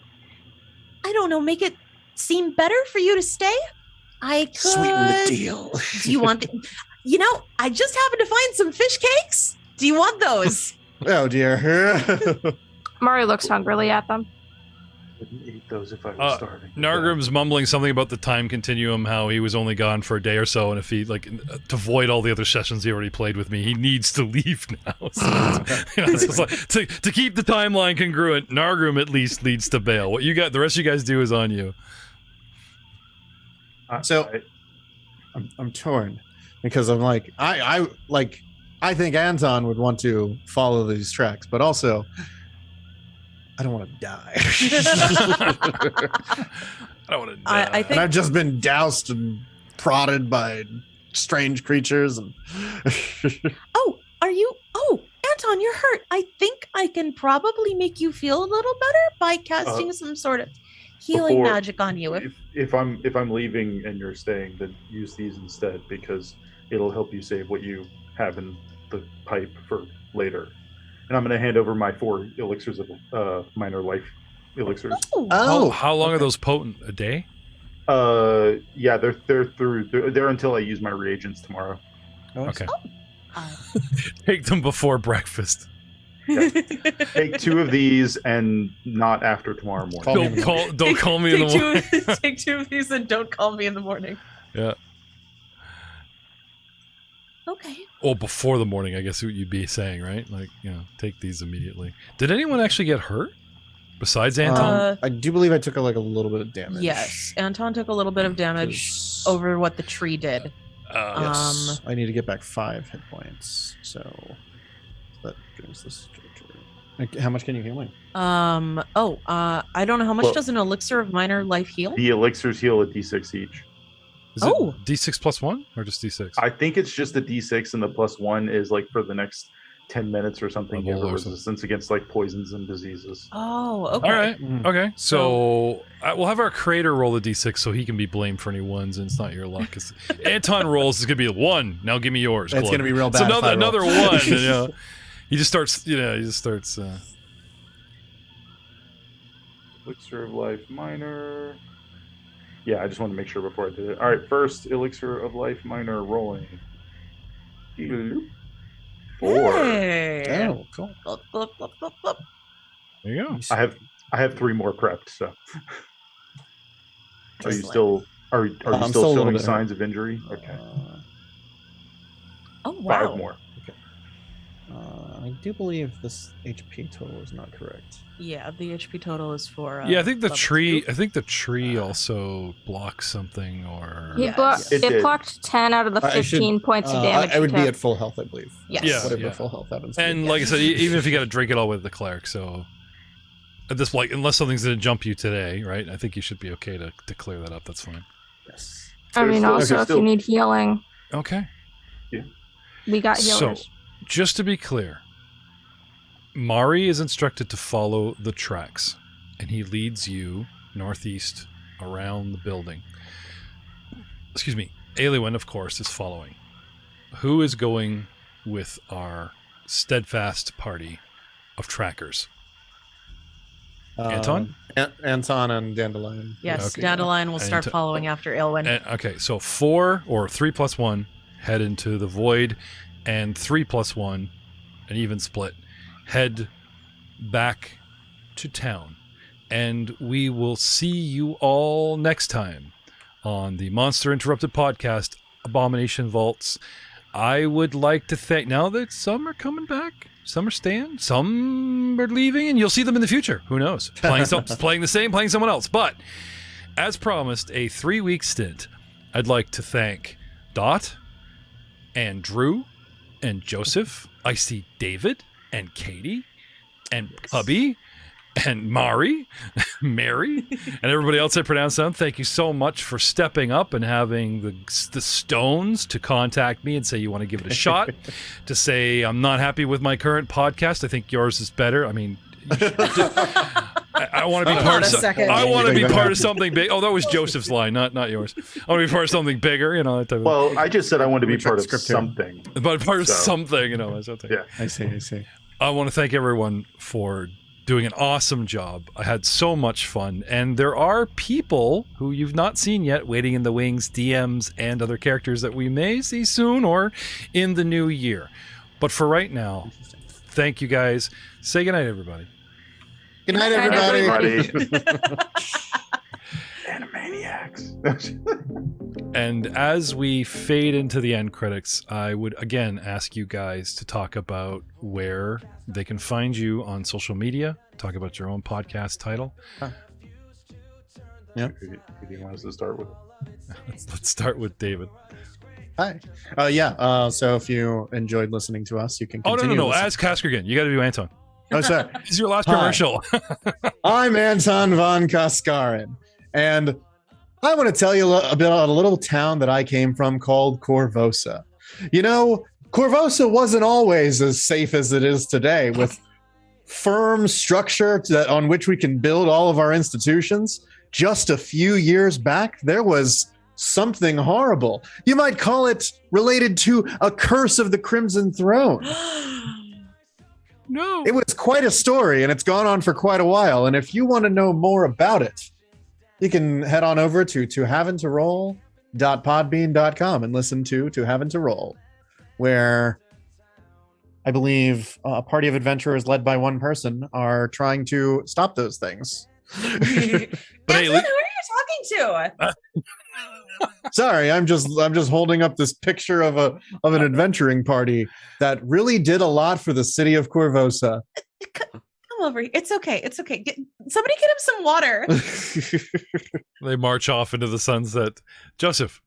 I don't know, make it seem better for you to stay? I could Sweeten the deal. Do you want I just happened to find some fish cakes. Do you want those? Oh dear. Mari looks hungrily at them. Wouldn't eat those if I was starving. Nargrim's mumbling something about the time continuum, how he was only gone for a day or so, and if he, to avoid all the other sessions he already played with me, he needs to leave now. So, it's like, to keep the timeline congruent, Nargrim at least needs to bail. What you got, the rest of you guys do is on you. I'm torn because I'm like, I think Anton would want to follow these tracks, but also I don't want to die. I don't want to die. I think And I've just been doused and prodded by strange creatures. And Anton, you're hurt. I think I can probably make you feel a little better by casting some sort of healing before- magic on you. if I'm leaving and you're staying, then use these instead because it'll help you save what you have in the pipe for later. And I'm going to hand over my 4 elixirs of minor life elixirs. How long are those potent? A day? Yeah, they're until I use my reagents tomorrow. Okay. Take them before breakfast. Take 2 of these and not after tomorrow morning. Don't call me in the morning. Take 2 of these and don't call me in the morning. Yeah. Okay. Well, before the morning, I guess what you'd be saying, right? Like, take these immediately. Did anyone actually get hurt besides Anton? I do believe I took a little bit of damage. Yes, Anton took a little bit of damage over what the tree did. Yes. I need to get back 5 hit points. So that brings this. How much can you heal me? I don't know how much Well, does an elixir of minor life heal? The elixirs heal a d6 each. Is it D6 plus 1 or just D6? I think it's just a d6, and the +1 is like for the next 10 minutes or something. You have a resistance against like poisons and diseases. Oh, okay. All right. Okay. So we'll have our creator roll a D6 so he can be blamed for any ones, and it's not your luck. 'Cause Anton rolls is gonna be a 1. Now give me yours. It's gonna be real bad. It's another 1. And, he just starts. Elixir of Life Minor. Yeah, I just wanted to make sure before I did it. All right, first Elixir of Life Minor rolling. 4. Hey. Oh, cool. Flip, flip, flip, flip, flip. There you go. I have 3 more prepped. So, are you Excellent. still are you I'm still still a little showing bit signs of injury? Okay, Oh wow. 5 more. I do believe this HP total is not correct. Yeah, the HP total is for. Yeah, I think the level tree. 2. I think the tree also blocks something, or Yes. It It did. blocked 10 out of the 15 points of damage. I would you be took. at full health, I believe. Yes. Yeah. Whatever full health happens. to be. And like I said, even if you got to drink it all with the cleric, so at this point, unless something's going to jump you today, right? I think you should be okay to clear that up. That's fine. Yes. I mean, There's also, if still- you need healing, Okay. we got So, healers. just to be clear, Mari is instructed to follow the tracks, and he leads you northeast around the building. Excuse me. Aelwyn, of course, is following. Who is going with our steadfast party of trackers? Anton? Anton and Dandelion. Yes, Okay. Dandelion will start And- following after Aelwyn. Okay, so 4 or 3 plus 1 head into the void, and 3 plus 1, an even split, head back to town. And we will see you all next time on the Monster Interrupted podcast, Abomination Vaults. I would like to thank, now that some are coming back, some are staying, some are leaving, and you'll see them in the future. Who knows? Playing the same, playing someone else. But as promised, a 3-week stint. I'd like to thank Dot and Drew and Joseph. I see David and Katie and Hubby and Mari, Mary, and everybody else I pronounced them. Thank you so much for stepping up and having the stones to contact me and say you want to give it a shot, to say I'm not happy with my current podcast. I think yours is better. I mean, I want to be part of something. I want to be part of something big. Oh, that was Joseph's line, not yours. I want to be part of something bigger, that type of. Well, I just said I wanted to be Let me check part the of script here. something. But part of So- something, that's something. Yeah. I see. I want to thank everyone for doing an awesome job. I had so much fun, and there are people who you've not seen yet waiting in the wings, DMs and other characters that we may see soon or in the new year. But for right now, thank you guys. Say goodnight, everybody. Good night, Good night, everybody. Animaniacs. And as we fade into the end credits, I would again ask you guys to talk about where they can find you on social media, talk about your own podcast title. Yeah. Who do you want us to start with? Let's start with David. Hi. So if you enjoyed listening to us, you can Oh, continue. no. listening. Ask Kasker again. You got to do Anton. Oh, sorry. This is your last Hi. commercial. I'm Anton von Kaskarin, and I want to tell you about a little town that I came from called Corvosa. Corvosa wasn't always as safe as it is today, with firm structure on which we can build all of our institutions. just a few years back, there was something horrible. You might call it related to a curse of the Crimson Throne. No. It was quite a story, and it's gone on for quite a while. And if you want to know more about it, you can head on over to havingtoroll.podbean.com and listen to Having to Roll, where I believe a party of adventurers led by one person are trying to stop those things. But hey, Who are you talking to? Sorry, I'm just holding up this picture of an adventuring party that really did a lot for the city of Corvosa. Come over here. It's okay. Somebody get him some water. they march off into the sunset. Joseph.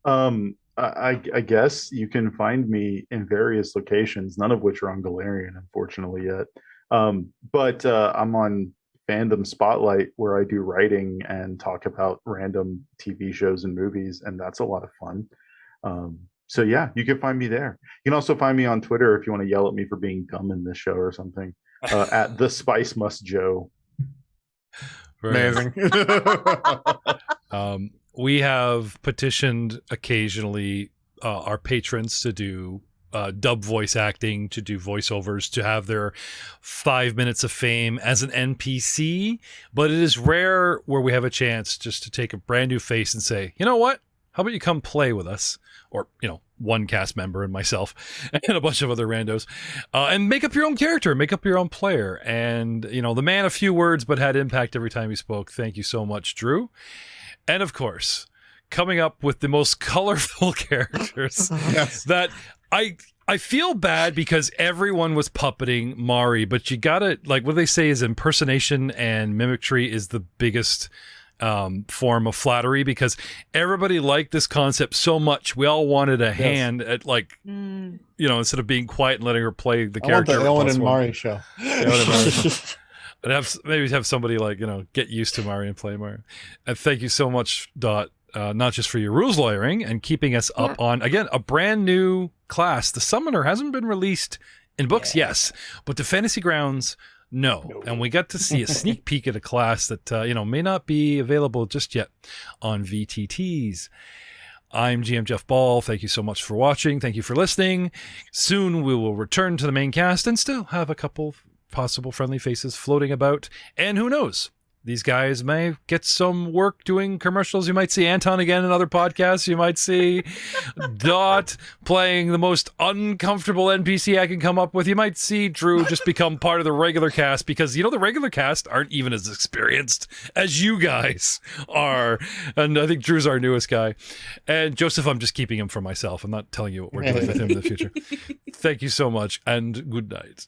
I guess you can find me in various locations, none of which are on Galarian, unfortunately, yet. But I'm on Fandom Spotlite, where I do writing and talk about random TV shows and movies, and that's a lot of fun. So yeah, you can find me there. You can also find me on Twitter if you want to yell at me for being dumb in this show or something. At the Spice Must Joe. Amazing. We have petitioned occasionally our patrons to do dub voice acting, to do voiceovers, to have their 5 minutes of fame as an NPC, but it is rare where we have a chance just to take a brand new face and say, you know what? How about you come play with us? Or, one cast member and myself and a bunch of other randos, and make up your own character, make up your own player. And, the man of few words, but had impact every time he spoke. Thank you so much, Drew. And of course, coming up with the most colorful characters Yes. that I feel bad because everyone was puppeting Mari, but you gotta, like, what they say is impersonation and mimicry is the biggest form of flattery, because everybody liked this concept so much. We all wanted a hand at, like, instead of being quiet and letting her play the character. I want the Ellen and +1. Mari show. And maybe have somebody, like, get used to Mari and play Mari. And thank you so much, Dot, not just for your rules lawyering and keeping us up on, again, a brand new class. The Summoner hasn't been released in books, yes, but the Fantasy Grounds, no. And we got to see a sneak peek at a class that, may not be available just yet on VTTs. I'm GM Jeff Ball. Thank you so much for watching. Thank you for listening. Soon we will return to the main cast and still have a couple possible friendly faces floating about. And who knows? These guys may get some work doing commercials. You might see Anton again in other podcasts. You might see Dot playing the most uncomfortable NPC I can come up with. You might see Drew just become part of the regular cast, because, the regular cast aren't even as experienced as you guys are. And I think Drew's our newest guy. And Joseph, I'm just keeping him for myself. I'm not telling you what we're doing with him in the future. Thank you so much, and good night.